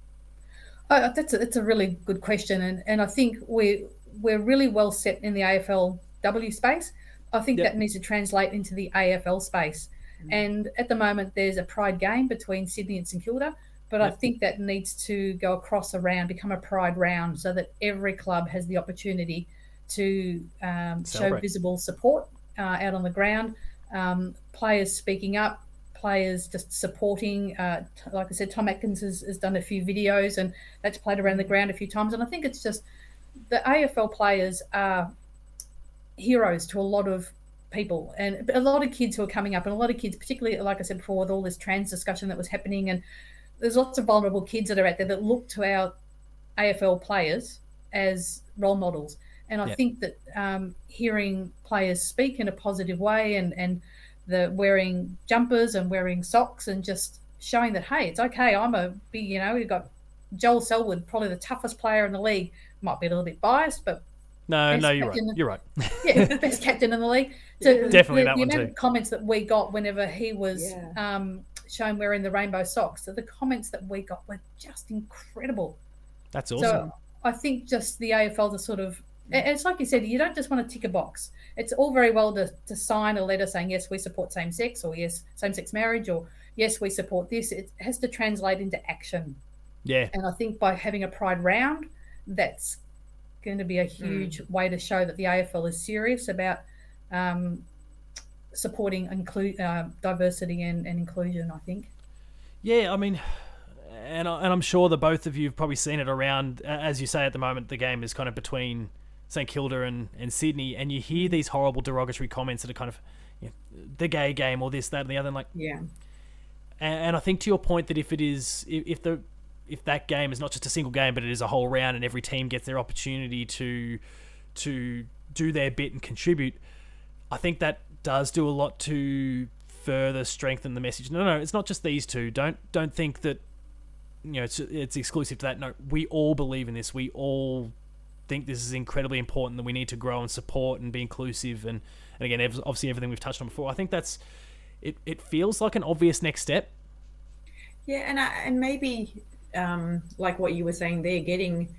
That's a really good question, and I think we're really well set in the AFLW space. I think that needs to translate into the AFL space. And at the moment, there's a Pride game between Sydney and St Kilda, but I think that needs to go across a round, become a Pride round, so that every club has the opportunity to show visible support out on the ground. Players speaking up, players just supporting. Like I said, Tom Atkins has done a few videos, and that's played around the ground a few times. And I think it's just the AFL players are heroes to a lot of people, and a lot of kids who are coming up, and a lot of kids, particularly, like I said before, with all this trans discussion that was happening, and there's lots of vulnerable kids that are out there that look to our AFL players as role models. And I think that hearing players speak in a positive way, and the wearing jumpers and wearing socks and just showing that, hey, it's okay. I'm a big, we've got Joel Selwood, probably the toughest player in the league. Might be a little bit biased, but no, you're right. Yeah, best captain in the league. So definitely the one amount too. of comments that we got whenever he was shown wearing the rainbow socks, so the comments that we got were just incredible. That's awesome. So I think just the AFL to sort of, it's like you said, you don't just want to tick a box. It's all very well to sign a letter saying, yes, we support same-sex, or yes, same-sex marriage, or yes, we support this. It has to translate into action. Yeah. And I think by having a Pride round, that's going to be a huge way to show that the AFL is serious about supporting diversity and inclusion, I think. Yeah, I mean, and I'm sure that both of you have probably seen it around, as you say, at the moment, the game is kind of between St Kilda and Sydney, and you hear these horrible derogatory comments that are kind of, the gay game or this, that, and the other, and And I think to your point that if that game is not just a single game, but it is a whole round, and every team gets their opportunity to do their bit and contribute, I think that does do a lot to further strengthen the message. No, it's not just these two. Don't think that it's exclusive to that. No, we all believe in this. We all think this is incredibly important, that we need to grow and support and be inclusive. And again, obviously everything we've touched on before. I think that's it feels like an obvious next step. Yeah, and maybe like what you were saying there, getting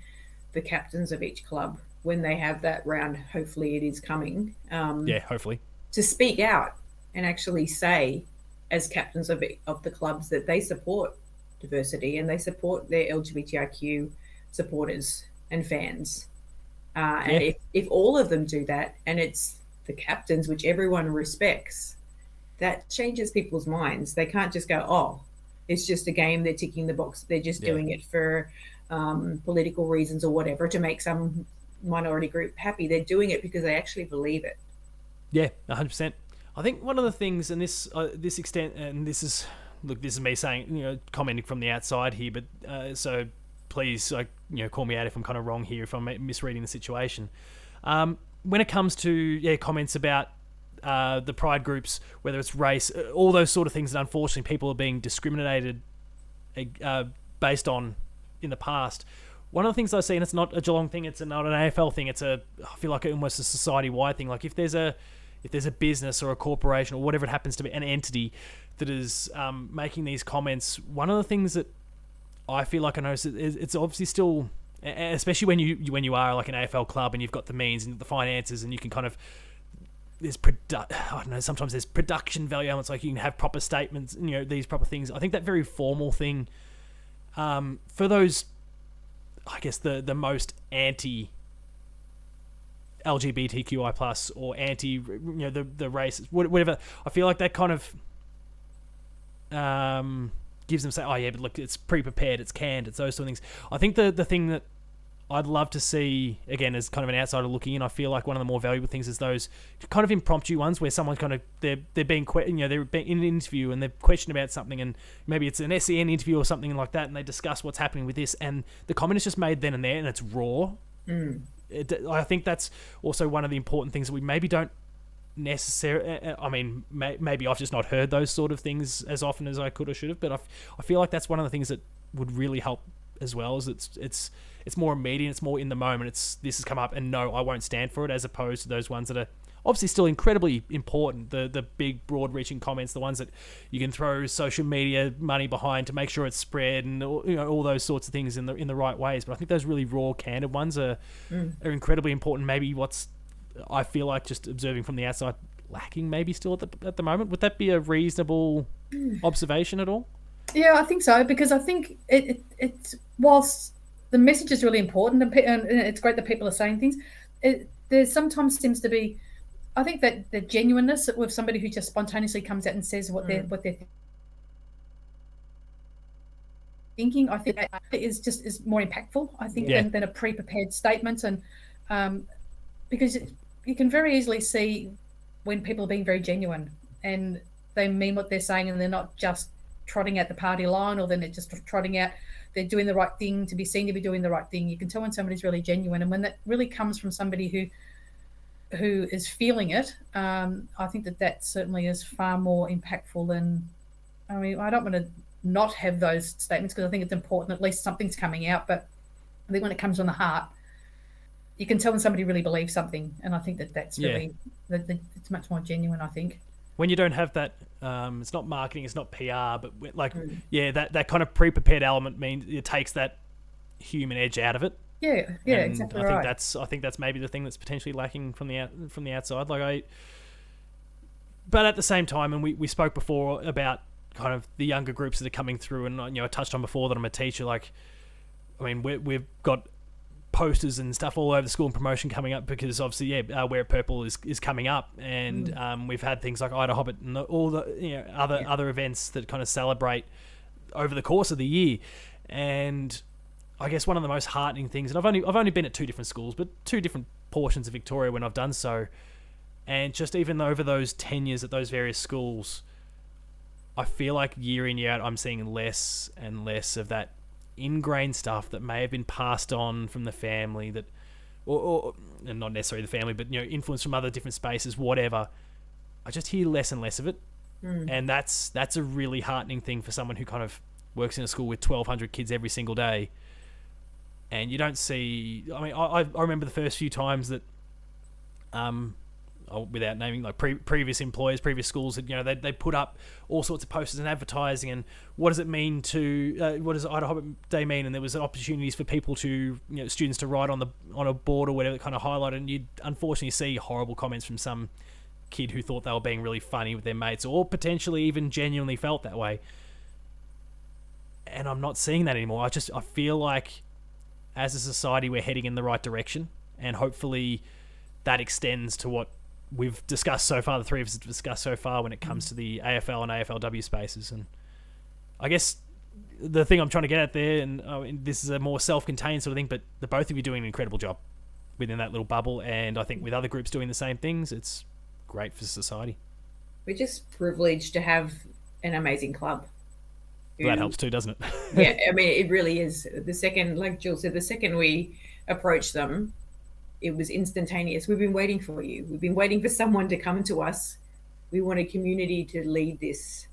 the captains of each club when they have that round, hopefully it is coming. Hopefully. To speak out and actually say, as captains of the clubs, that they support diversity and they support their LGBTIQ supporters and fans. And if all of them do that, and it's the captains, which everyone respects, that changes people's minds. They can't just go, oh, it's just a game, they're ticking the box, they're just doing it for political reasons or whatever, to make some minority group happy. They're doing it because they actually believe it. Yeah, 100%. I think one of the things, and this extent, and this is me saying, commenting from the outside here, but so please, call me out if I'm kind of wrong here, if I'm misreading the situation. When it comes to comments about the pride groups, whether it's race, all those sort of things that unfortunately people are being discriminated based on in the past. One of the things I see, and it's not a Geelong thing, it's not an AFL thing, I feel like almost a society-wide thing. Like if there's a business or a corporation or whatever it happens to be, an entity that is making these comments, one of the things that I feel like I notice it's obviously still, especially when you are like an AFL club and you've got the means and the finances and you can kind of, sometimes there's production value elements, like you can have proper statements, these proper things. I think that very formal thing, for those, I guess the most anti LGBTQI plus or anti, the race, whatever. I feel like that kind of gives them say, oh yeah, but look, it's pre-prepared, it's canned, it's those sort of things. I think the thing that I'd love to see, again, as kind of an outsider looking in, I feel like one of the more valuable things is those kind of impromptu ones where someone's kind of, they're being in an interview and they're questioned about something, and maybe it's an SEN interview or something like that, and they discuss what's happening with this, and the comment is just made then and there, and it's raw. I think that's also one of the important things that we maybe don't necessarily, I mean, maybe I've just not heard those sort of things as often as I could or should have, but I feel like that's one of the things that would really help as well, is it's more immediate, it's more in the moment, this has come up and no, I won't stand for it, as opposed to those ones that are obviously still incredibly important, the big broad reaching comments, the ones that you can throw social media money behind to make sure it's spread, and all those sorts of things in the right ways. But I think those really raw, candid ones are incredibly important. Maybe I feel like, just observing from the outside, lacking maybe still at the moment. Would that be a reasonable observation at all? Yeah, I think so, because I think it's whilst the message is really important and it's great that people are saying things, there sometimes seems to be, I think, that the genuineness with somebody who just spontaneously comes out and says what they're thinking, I think that is more impactful, I think, than a pre-prepared statement. And because you can very easily see when people are being very genuine and they mean what they're saying, and they're not just trotting out the party line, or then they're just trotting out, they're doing the right thing to be seen to be doing the right thing. You can tell when somebody's really genuine, and when that really comes from somebody who is feeling it, I think that certainly is far more impactful than, I mean, I don't want to not have those statements, because I think it's important, at least something's coming out, but I think when it comes from the heart, you can tell when somebody really believes something, and I think that's really, it's much more genuine, I think. When you don't have that, it's not marketing, it's not PR, but that kind of pre-prepared element means it takes that human edge out of it. Yeah, and exactly. I think that's maybe the thing that's potentially lacking from the outside. But at the same time, and we spoke before about kind of the younger groups that are coming through, and I touched on before that I'm a teacher. Like, I mean, we've got posters and stuff all over the school and promotion coming up, because obviously Wear It Purple is coming up, and we've had things like Ida Hobbit and all the other events that kind of celebrate over the course of the year. And I guess one of the most heartening things, and I've only been at two different schools, but two different portions of Victoria when I've done so, and just even over those 10 years at those various schools, I feel like year in, year out, I'm seeing less and less of that ingrained stuff that may have been passed on from the family, that, or and not necessarily the family, but influence from other different spaces, whatever. I just hear less and less of it, and that's a really heartening thing for someone who kind of works in a school with 1,200 kids every single day, and you don't see. I mean, I remember the first few times that, without naming, like previous employers, previous schools, that they put up all sorts of posters and advertising, and what does it mean to what does Ida Hobbit Day mean? And there was opportunities for people to, students to write on a board or whatever, kind of highlight, and you'd unfortunately see horrible comments from some kid who thought they were being really funny with their mates, or potentially even genuinely felt that way. And I'm not seeing that anymore. I feel like as a society we're heading in the right direction, and hopefully that extends to what we've discussed so far, the three of us have discussed so far, when it comes to the AFL and AFLW spaces. And I guess the thing I'm trying to get at there, and this is a more self-contained sort of thing, but the both of you doing an incredible job within that little bubble, and I think with other groups doing the same things, it's great for society. We're just privileged to have an amazing club. Well, that helps too, doesn't it? Yeah, I mean, it really is. The second, like Jill said, the second we approached them, it was instantaneous. We've been waiting for you. We've been waiting for someone to come to us. We want a community to lead this,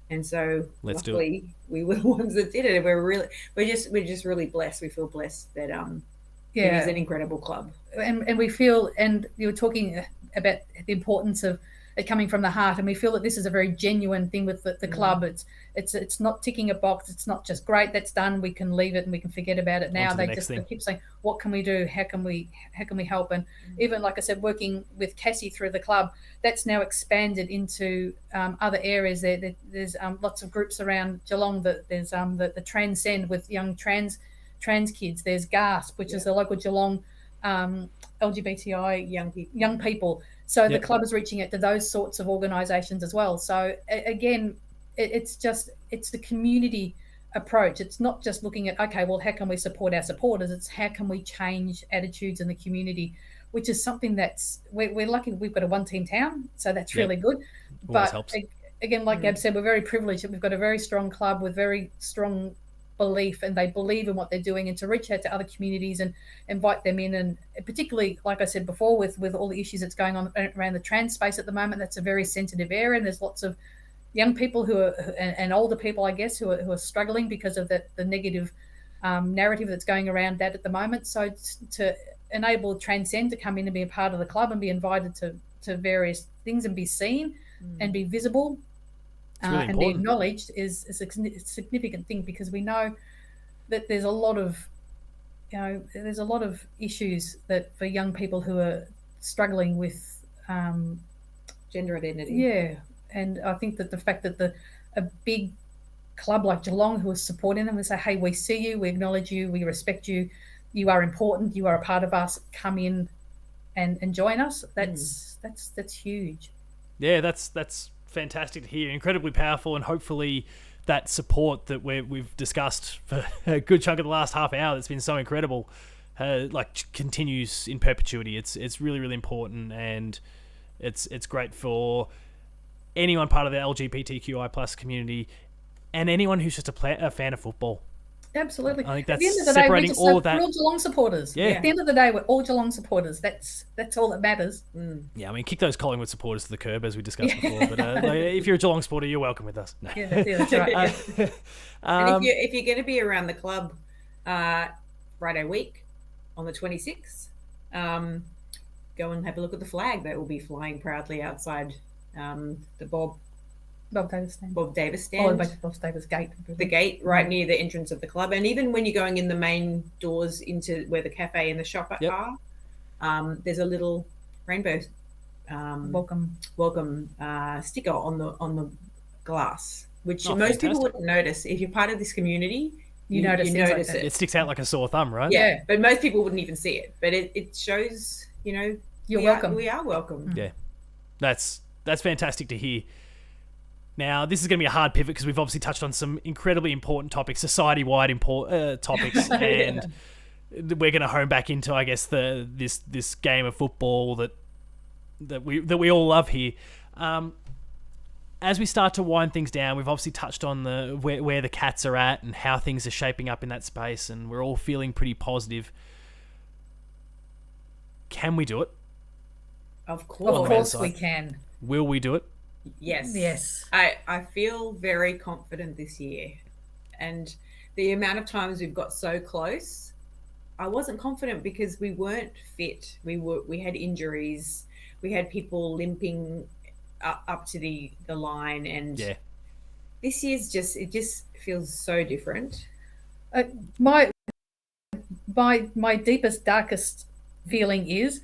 and so luckily we were the ones that did it. We're just really blessed. We feel blessed that it is an incredible club, and we feel. And you were talking about the importance of it coming from the heart, and we feel that this is a very genuine thing with the club. It's not ticking a box. It's not just great, that's done, we can leave it and we can forget about it now. They keep saying, what can we do, how can we help? And even, like I said, working with Cassie through the club, that's now expanded into other areas. There's lots of groups around Geelong. There's the Transcend with young trans kids. There's GASP, which is the local Geelong LGBTI young people. So the club is reaching out to those sorts of organisations as well. So again, it's the community approach. It's not just looking at, okay, well, how can we support our supporters? It's how can we change attitudes in the community, which is something that's, we're lucky we've got a one-team town, so that's really good. But helps. Again, like Gab said, we're very privileged that we've got a very strong club with very strong belief, and they believe in what they're doing, and to reach out to other communities and invite them in. And particularly, like I said before, with all the issues that's going on around the trans space at the moment, that's a very sensitive area, and there's lots of young people who are, and older people, I guess, who are struggling because of the negative narrative that's going around that at the moment. So to enable Transcend to come in and be a part of the club and be invited to various things and be seen and be visible really and be acknowledged is a significant thing, because we know that there's a lot of issues that for young people who are struggling with gender identity. Yeah. And I think that the fact that a big club like Geelong, who is supporting them and say, hey, we see you, we acknowledge you, we respect you, you are important, you are a part of us, come in and join us, that's huge. Yeah, that's fantastic to hear, incredibly powerful, and hopefully that support that we've discussed for a good chunk of the last half hour that's been so incredible continues in perpetuity. It's really, really important, and it's great for anyone part of the LGBTQI plus community, and anyone who's just a fan of football. Absolutely. I think that's at the end of the separating day, all of that. We're all Geelong supporters. Yeah. At the end of the day, we're all Geelong supporters. That's all that matters. Yeah, I mean, kick those Collingwood supporters to the curb, as we discussed before. But if you're a Geelong supporter, you're welcome with us. No. Yeah, that's right. And if you're going to be around the club Friday week on the 26th, go and have a look at the flag that will be flying proudly outside the Bob Davis stand. Bob Davis gate. The gate right near the entrance of the club. And even when you're going in the main doors into where the cafe and the shop are, there's a little rainbow welcome sticker on the glass, which most people wouldn't notice. If you're part of this community, you notice it. It sticks out like a sore thumb, right? Yeah, but most people wouldn't even see it. But it shows, you're welcome. We are welcome. Yeah, that's fantastic to hear. Now, this is going to be a hard pivot because we've obviously touched on some incredibly important topics, society-wide topics, and we're going to hone back into, I guess, this game of football that we all love here. as we start to wind things down, we've obviously touched on where the Cats are at and how things are shaping up in that space, and we're all feeling pretty positive. Can we do it? Of course we can. Will we do it? Yes. I feel very confident this year. And the amount of times we've got so close, I wasn't confident because we weren't fit. We had injuries. We had people limping up to the line, and this year's it just feels so different. My deepest, darkest feeling is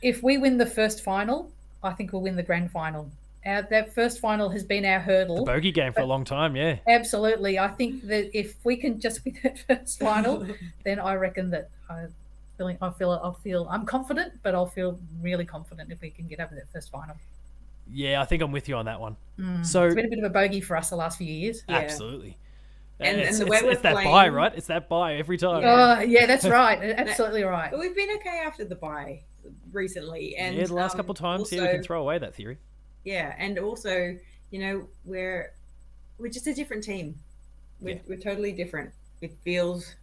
if we win the first final, I think we'll win the grand final. That first final has been our hurdle. The bogey game for a long time, yeah. Absolutely. I think that if we can just win that first final, then I reckon that I'm confident, but I'll feel really confident if we can get over that first final. Yeah, I think I'm with you on that one. So it's been a bit of a bogey for us the last few years. Yeah. Absolutely. And the way we're it's playing, that bye, right? It's that bye every time. Yeah, that's right. Absolutely right. But we've been okay after the bye recently, and the last couple of times, also, we can throw away that theory. Yeah, and also, we're just a different team. We're totally different. It feels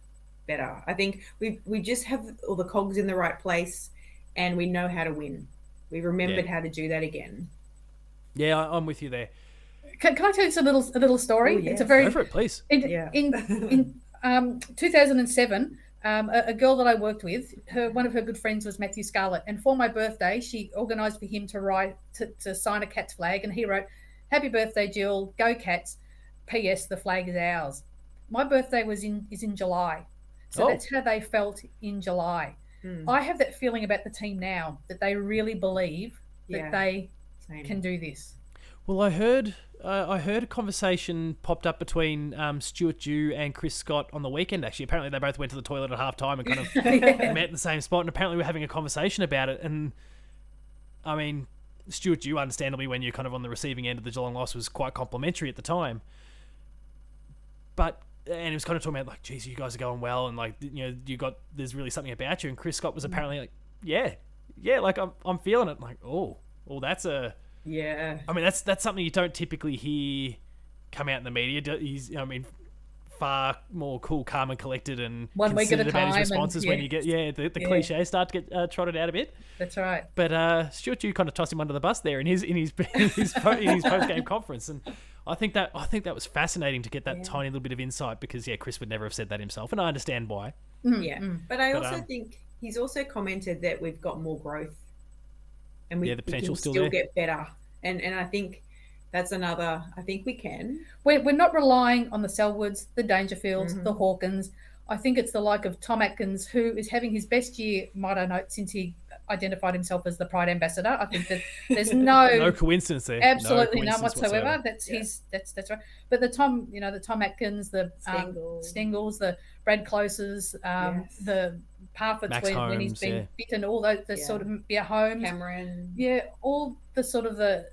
better. I think we just have all the cogs in the right place, and we know how to win. We remembered how to do that again. Yeah, I'm with you there. Can I tell you a little story? Oh, yes. It's a very go for it, please. In 2007, a girl that I worked with, one of her good friends was Matthew Scarlett, and for my birthday, she organised for him to sign a Cats flag, and he wrote, "Happy birthday, Jill. Go Cats. P.S. The flag is ours." My birthday is in July, so that's how they felt in July. I have that feeling about the team now that they really believe that they can do this. Well, I heard a conversation popped up between Stuart Dew and Chris Scott on the weekend, actually. Apparently, they both went to the toilet at halftime and kind of met in the same spot, and apparently we're having a conversation about it. And, I mean, Stuart Dew, understandably, when you're kind of on the receiving end of the Geelong loss, was quite complimentary at the time. And he was kind of talking about, like, geez, you guys are going well, and, like, there's really something about you. And Chris Scott was apparently like, like, I'm feeling it. I'm like, that's a... Yeah. I mean, that's something you don't typically hear come out in the media. He's, far more cool, calm and collected and one week at a time about his responses when you get, the cliches start to get trotted out a bit. That's right. But Stuart Dew kind of tossed him under the bus there in his post-game conference. And I think that was fascinating to get that tiny little bit of insight because, Chris would never have said that himself. And I understand why. But I also think he's also commented that we've got more growth. And we the potential can still get better. And I think that's another, I think we can. We're not relying on the Selwoods, the Dangerfields, the Hawkins. I think it's the like of Tom Atkins, who is having his best year, might I note, since he identified himself as the Pride Ambassador. I think that there's no coincidence there. Absolutely none whatsoever. That's right. But the Tom Atkins, the Stengels, the Brad Closes, the Parfitts when he's been fit, and all those sort of Holmes, Cameron, all the sort of the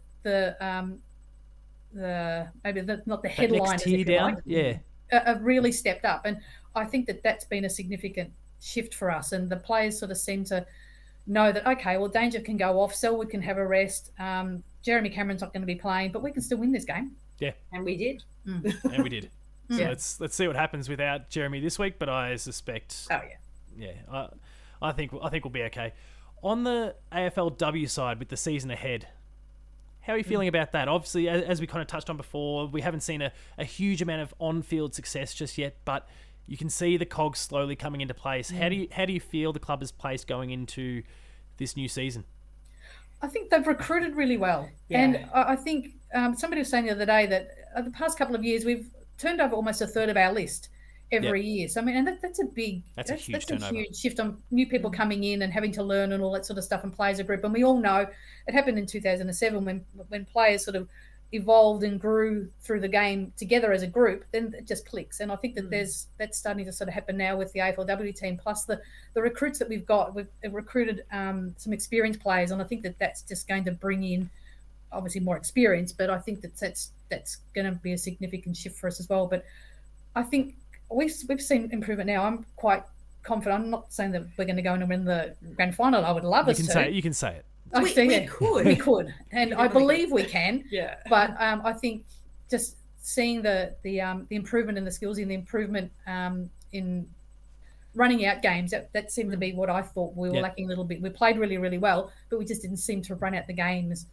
maybe not the headliners, if you down, like, have really stepped up, and I think that's been a significant shift for us, and the players sort of seem to know that, okay, well, Danger can go off, Selwood can have a rest, Jeremy Cameron's not going to be playing, but we can still win this game. Yeah, and we did. And we did. So let's see what happens without Jeremy this week, but I suspect. I think we'll be okay. On the AFLW side, with the season ahead, how are you feeling about that? Obviously, as we kind of touched on before, we haven't seen a huge amount of on-field success just yet, but you can see the cogs slowly coming into place. How do you feel the club is placed going into this new season? I think they've recruited really well. And I think somebody was saying the other day that the past couple of years we've turned over almost a third of our list every year. So, I mean, and that's a huge shift on new people coming in and having to learn and all that sort of stuff and play as a group. And we all know it happened in 2007 when players sort of evolved and grew through the game together as a group, then it just clicks. And I think that that's starting to sort of happen now with the AFLW team, plus the recruits that we've got. We've recruited some experienced players, and I think that's just going to bring in obviously more experience, but I think that's going to be a significant shift for us as well. But I think we've seen improvement now. I'm quite confident. I'm not saying that we're going to go in and win the grand final. I would love us to. You can say it. We could, and I believe we can. Yeah. But I think just seeing the improvement in the skills and the improvement in running out games, that seemed to be what I thought we were lacking a little bit. We played really, really well, but we just didn't seem to run out the games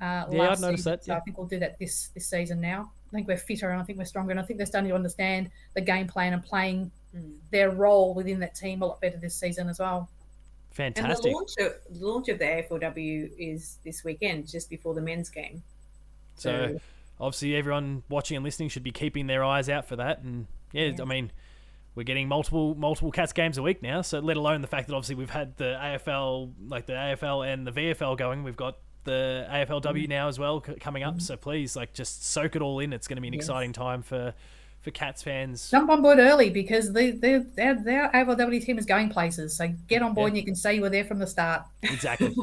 last I'd noticed season. that. So I think we'll do that this season now. I think we're fitter and I think we're stronger, and I think they're starting to understand the game plan and playing their role within that team a lot better this season as well. Fantastic. And the launch of the AFLW is this weekend, just before the men's game. So obviously everyone watching and listening should be keeping their eyes out for that. And I mean, we're getting multiple Cats games a week now, so let alone the fact that obviously we've had the AFL, like the AFL and the VFL going. We've got the AFLW now as well coming up. So please, just soak it all in. It's going to be an exciting time for Cats fans. Jump on board early because their AFLW team is going places. So get on board and you can say you were there from the start. Exactly.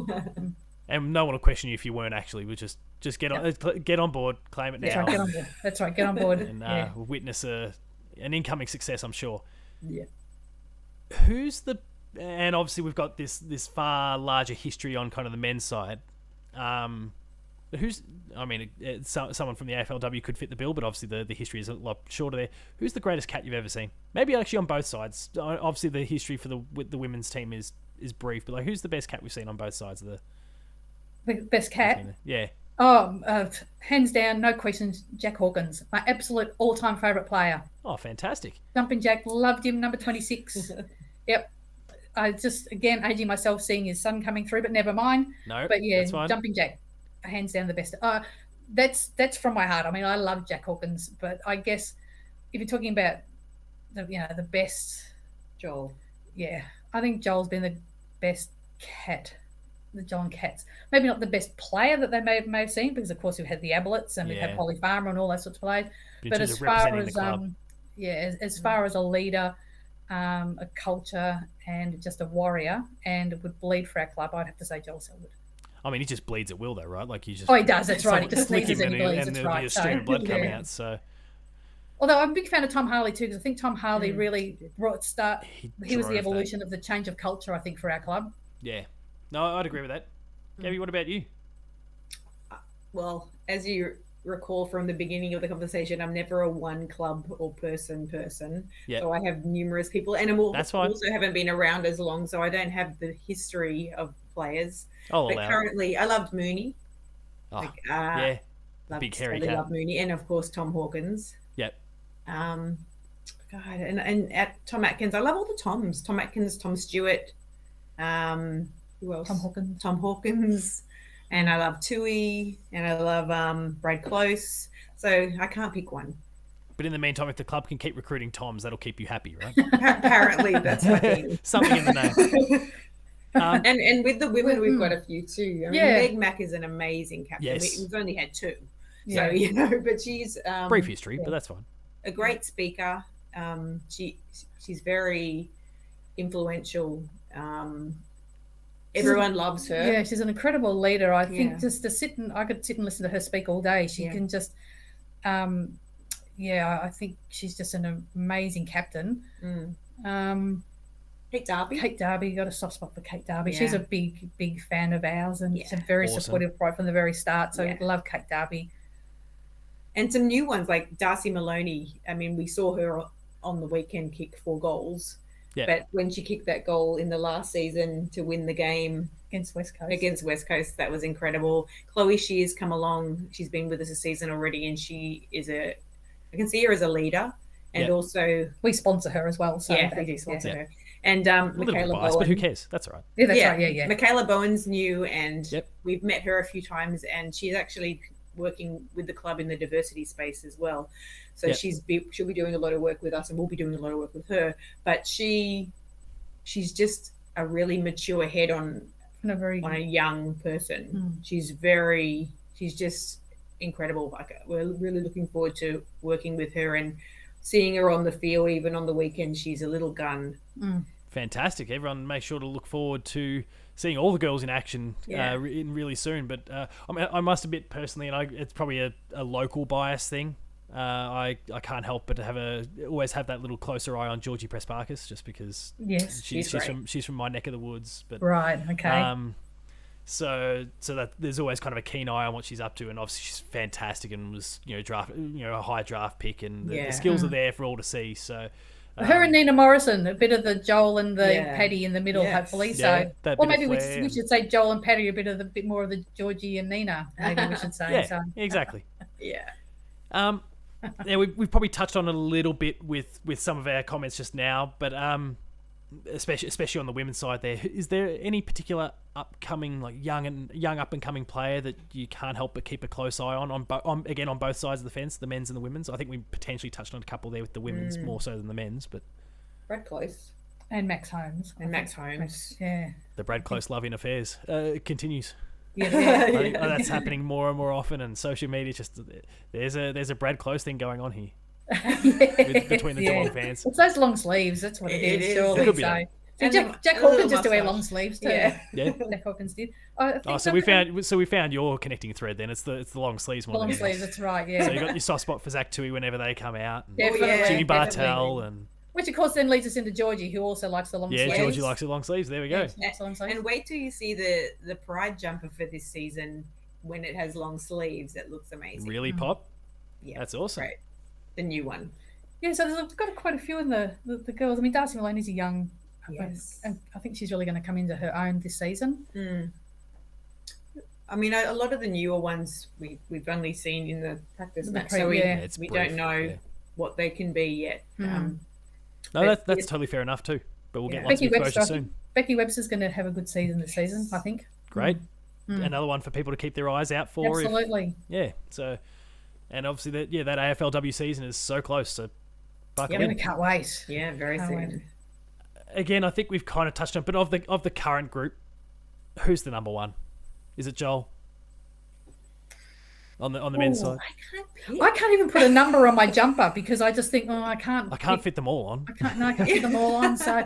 And no one will question you if you weren't actually. We just get on board, claim it now. That's right, get on board. That's right, get on board. And witness an incoming success, I'm sure. Yeah. And obviously we've got this far larger history on kind of the men's side. Someone from the AFLW could fit the bill, but obviously the history is a lot shorter there. Who's the greatest cat you've ever seen? Maybe actually on both sides. Obviously the history for the women's team is brief, but who's the best cat we've seen on both sides of the best cat? Yeah. Oh, hands down, no questions, Jack Hawkins, my absolute all-time favourite player. Oh, fantastic. Jumping Jack, loved him, number 26. Yep. I just, again, aging myself, seeing his son coming through, but never mind. No, but yeah, that's fine. Jumping Jack, hands down the best. That's from my heart. I mean, I love Jack Hawkins, but I guess if you're talking about the best, Joel. Yeah, I think Joel's been the best cat. The Geelong Cats. Maybe not the best player that they may have seen, because of course we've had the Abletts and we've had Polly Farmer and all that sorts of players. But as far as as far as a leader, a culture, and just a warrior, and would bleed for our club, I'd have to say Joel Selwood. I mean, he just bleeds at will, though, right? Like he just. Oh, he does. That's right. He just sneezes and he bleeds. That's right. And there'll be a stream of blood coming out. So. Although I'm a big fan of Tom Harley too, because I think Tom Harley really brought start. He was the evolution of the change of culture, I think, for our club. Yeah. No, I'd agree with that. Gabby, what about you? Well, as you recall from the beginning of the conversation, I'm never a one club or person. Yep. So I have numerous people, and I also haven't been around as long, so I don't have the history of players. But currently, I loved Mooney. Big hairy cat. Love Mooney, and of course Tom Hawkins. Yep. God, and at Tom Atkins, I love all the Toms. Tom Atkins, Tom Stewart. Who else? Tom Hawkins. And I love Tui, and I love Brad Close. So I can't pick one. But in the meantime, if the club can keep recruiting Toms, that'll keep you happy, right? Apparently, that's what I mean. Something in the name. And with the women, we've got a few too. I mean, Meg Mack is an amazing captain. Yes. We've only had two. So, but she's... brief history, but that's fine. A great speaker. She's very influential. Everyone loves her. Yeah, she's an incredible leader. I think just I could sit and listen to her speak all day. She can just, I think she's just an amazing captain. Kate Darby, got a soft spot for Kate Darby. Yeah. She's a big fan of ours, and she's very supportive right from the very start. So I love Kate Darby. And some new ones like Darcy Maloney. I mean, we saw her on the weekend kick 4 goals. Yeah. But when she kicked that goal in the last season to win the game against West Coast, that was incredible. Chloe Shear's come along. She's been with us a season already, and she is I can see her as a leader. And also... We sponsor her as well. So we do sponsor her. And Michaela Bowen. But who cares? That's all right. Yeah, that's right. Yeah. Michaela Bowen's new, and we've met her a few times, and she's actually working with the club in the diversity space as well. So she'll be doing a lot of work with us, and we'll be doing a lot of work with her. But she's just a really mature head on a young person. She's just incredible. Like, we're really looking forward to working with her and seeing her on the field. Even on the weekend, she's a little gun. Fantastic. Everyone make sure to look forward to seeing all the girls in action really soon. But I must admit personally, and it's probably a local bias thing, I can't help but to always have that little closer eye on Georgie Pressparkas, just because she's from my neck of the woods. But right, okay. So that there's always kind of a keen eye on what she's up to, and obviously she's fantastic and was a high draft pick, and the skills are there for all to see. So her and Nina Morrison, a bit of the Joel and the Paddy in the middle, hopefully. Yeah, so, or maybe we should say Joel and Paddy, a bit more of the Georgie and Nina. Maybe we should say. Yeah, so. Exactly. Yeah. Yeah, we've probably touched on it a little bit with some of our comments just now, but especially on the women's side, is there any particular upcoming young up and coming player that you can't help but keep a close eye on both sides of the fence, the men's and the women's? I think we potentially touched on a couple there with the women's more so than the men's, but Brad Close and Max Holmes yeah, the Brad Close love in affairs continues. Yeah. I think that's happening more and more often, and social media just there's a Brad Close thing going on here. Between the Geelong fans. It's those long sleeves, that's what it is. Surely. It could be so Jack Hawkins used to wear long sleeves too. Yeah. Jack Hawkins did. So we found your connecting thread then. It's the long sleeves one. Long sleeves, that's right, yeah. So you got your soft spot for Zach Tui whenever they come out. And Jimmy Bartell and which of course then leads us into Georgie, who also likes the long sleeves. Yeah, Georgie likes the long sleeves. There we go. And wait till you see the Pride jumper for this season when it has long sleeves. It looks amazing. Really pop? Yeah. That's awesome. Right. The new one. Yeah, so there's got quite a few in the girls. I mean, Darcy Maloney's a young, and I think she's really going to come into her own this season. I mean, a lot of the newer ones we've only seen in the practice match, so we don't know what they can be yet. No, that's totally fair enough too. But we'll get lots of exposure soon. Becky Webster's going to have a good season this season, I think. Great. Another one for people to keep their eyes out for. Absolutely. So, and obviously that AFLW season is so close. So, we can't wait. Yeah, very soon. Again, I think we've kind of touched on, but of the current group, who's the number one? Is it Joel? On the men's side, I can't even put a number on my jumper because I just think, I can't. I can't fit them all on. I can't fit them all on. So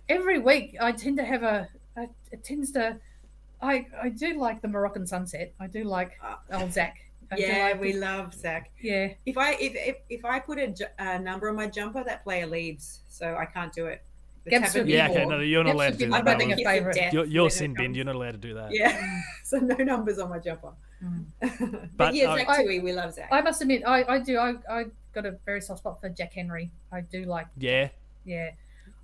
every week I tend to have I do like the Moroccan sunset. I do like old Zach. We love Zach. Yeah. If I put a number on my jumper, that player leaves, so I can't do it. No, you're not allowed to do that. You're sin binned. You're not allowed to do that. Yeah. So no numbers on my jumper. But Zach Tui, we love Zach. I must admit, I do. I got a very soft spot for Jack Henry. I do like. Yeah. Yeah.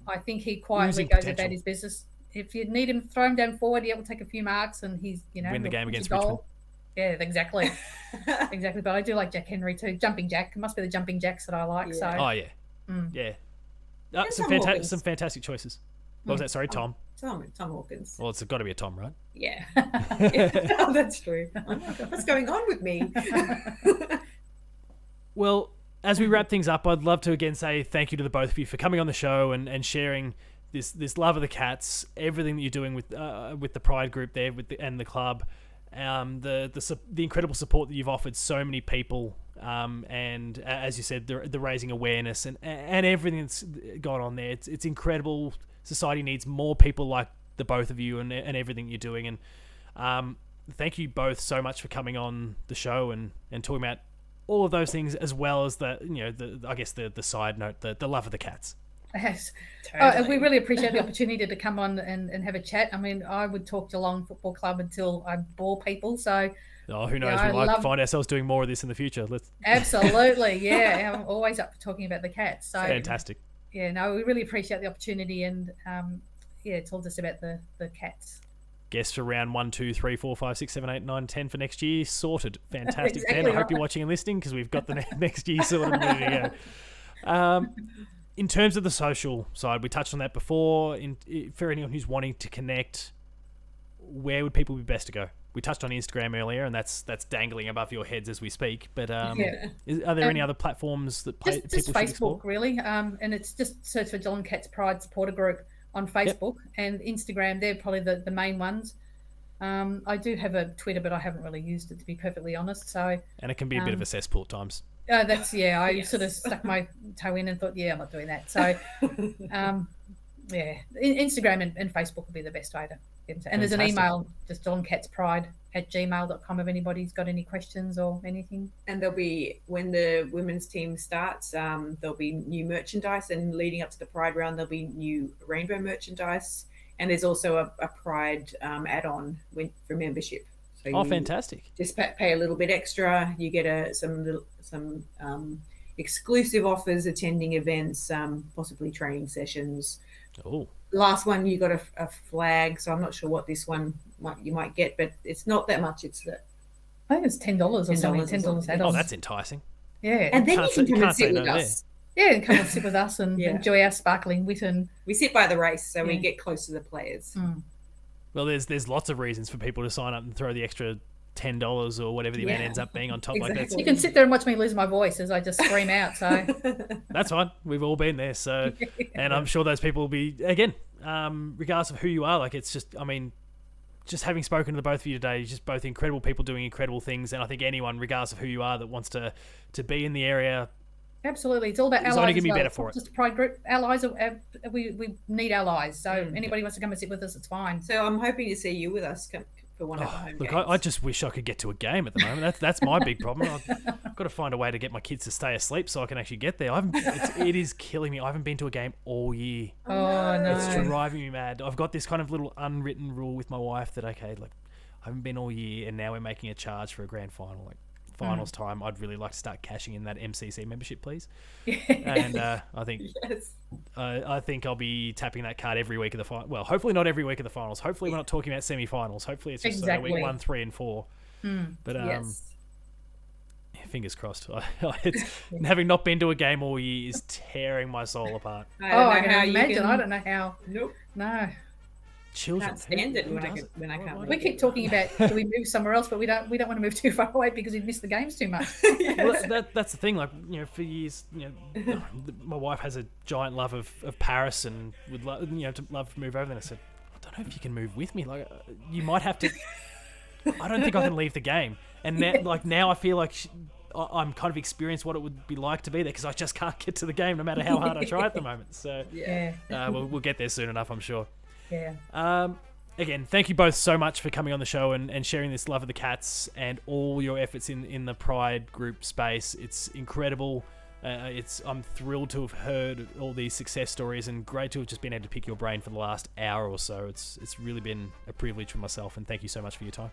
I think he quietly goes about his business. If you need him, throw him down forward. He will take a few marks, and he's win the game against Richmond. Yeah, exactly. Exactly. But I do like Jack Henry too. Jumping Jack. It must be the jumping jacks that I like. Yeah. So. Yeah. Some fantastic choices. What was that? Sorry, Tom. Tom Hawkins. Well, it's got to be a Tom, right? Yeah. Oh, that's true. What's going on with me? Well, as we wrap things up, I'd love to again say thank you to the both of you for coming on the show and sharing this love of the Cats, everything that you're doing with the Pride group there and the club, the incredible support that you've offered so many people. And as you said, the raising awareness and everything that's gone on there, it's incredible. Society needs more people like the both of you and everything you're doing. And thank you both so much for coming on the show and talking about all of those things, as well as the side note, the love of the Cats. Yes, totally. We really appreciate the opportunity to come on and have a chat. I mean, I would talk Geelong Football Club until I bore people. So. Oh, who knows? We might find ourselves doing more of this in the future. Absolutely, yeah. I'm always up for talking about the Cats. So fantastic. Yeah, no, we really appreciate the opportunity, and told us about the Cats. Guests for round 1, 2, 3, 4, 5, 6, 7, 8, 9, 10 for next year. Sorted. Fantastic. Exactly Ben, I hope you're watching and listening because we've got the next year sorted. There we go. In terms of the social side, we touched on that before. For anyone who's wanting to connect, where would people be best to go? We touched on Instagram earlier, and that's dangling above your heads as we speak. But are there any other platforms that people should explore? Just Facebook, really. And it's just search for Geelong Cats Pride Supporter Group on Facebook and Instagram. They're probably the main ones. I do have a Twitter, but I haven't really used it, to be perfectly honest. So and it can be a bit of a cesspool at times. I sort of stuck my toe in and thought, I'm not doing that. So, Instagram and Facebook will be the best way to get into. And there's an email, just geelongcatspride@gmail.com if anybody's got any questions or anything. And there'll be, when the women's team starts, there'll be new merchandise, and leading up to the Pride round, there'll be new rainbow merchandise. And there's also a Pride add-on for membership. So fantastic! Just pay a little bit extra. You get some exclusive offers, attending events, possibly training sessions. Oh, last one you got a flag, so I'm not sure what this one you might get, but it's not that much. It's I think it's $10 or something. $10 Oh, that's enticing. Yeah, and then you can come and sit with us. Yeah, and come and sit with us and enjoy our sparkling wit. And we sit by the race, so we get close to the players. Well, there's lots of reasons for people to sign up and throw the extra $10 or whatever the amount ends up being on top like that. You can sit there and watch me lose my voice as I just scream out. So that's fine. We've all been there. So, and I'm sure those people will be again, regardless of who you are. Like it's just, I mean, just having spoken to the both of you today, just both incredible people doing incredible things, and I think anyone, regardless of who you are, that wants to be in the area. Absolutely, it's all about allies. It's only going to be better for it. Just a pride group. Allies, we need allies. So anybody wants to come and sit with us, it's fine. So I'm hoping to see you with us for one of the home games. I just wish I could get to a game at the moment. That's my big problem. I've got to find a way to get my kids to stay asleep so I can actually get there. It is killing me. I haven't been to a game all year. Oh no, it's driving me mad. I've got this kind of little unwritten rule with my wife that I haven't been all year, and now we're making a charge for a grand final. Like finals time, I'd really like to start cashing in that MCC membership, please. And I think I think I'll be tapping that card every week of the final. Well, hopefully not every week of the finals. Hopefully we're not talking about semi-finals. Hopefully it's just week 1, 3, and 4. But fingers crossed. Having not been to a game all year is tearing my soul apart. I can imagine. I don't know how. Nope. No. Children. Can't stand it when I can't. We keep talking about do we move somewhere else, but we don't want to move too far away because we'd miss the games too much. Well, that's the thing. Like, you know, for years, you know, my wife has a giant love of Paris and would love to move over there. And I said, I don't know if you can move with me. Like, you might have to. I don't think I can leave the game. And now I feel like I'm kind of experienced what it would be like to be there because I just can't get to the game no matter how hard I try at the moment. So we'll get there soon enough, I'm sure. Yeah. Again, thank you both so much for coming on the show and sharing this love of the Cats and all your efforts in the Pride group space. It's incredible. I'm thrilled to have heard all these success stories and great to have just been able to pick your brain for the last hour or so. It's really been a privilege for myself, and thank you so much for your time.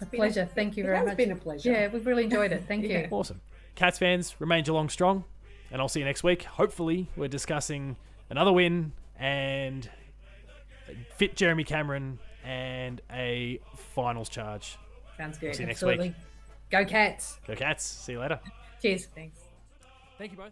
A pleasure. Thank you very much. It's been a pleasure. Yeah, we've really enjoyed it. Thank you. Awesome. Cats fans, remain Geelong strong, and I'll see you next week. Hopefully, we're discussing another win and fit Jeremy Cameron and a finals charge. Sounds good. See you next week. Go Cats. Go Cats. See you later. Cheers. Thanks. Thank you both.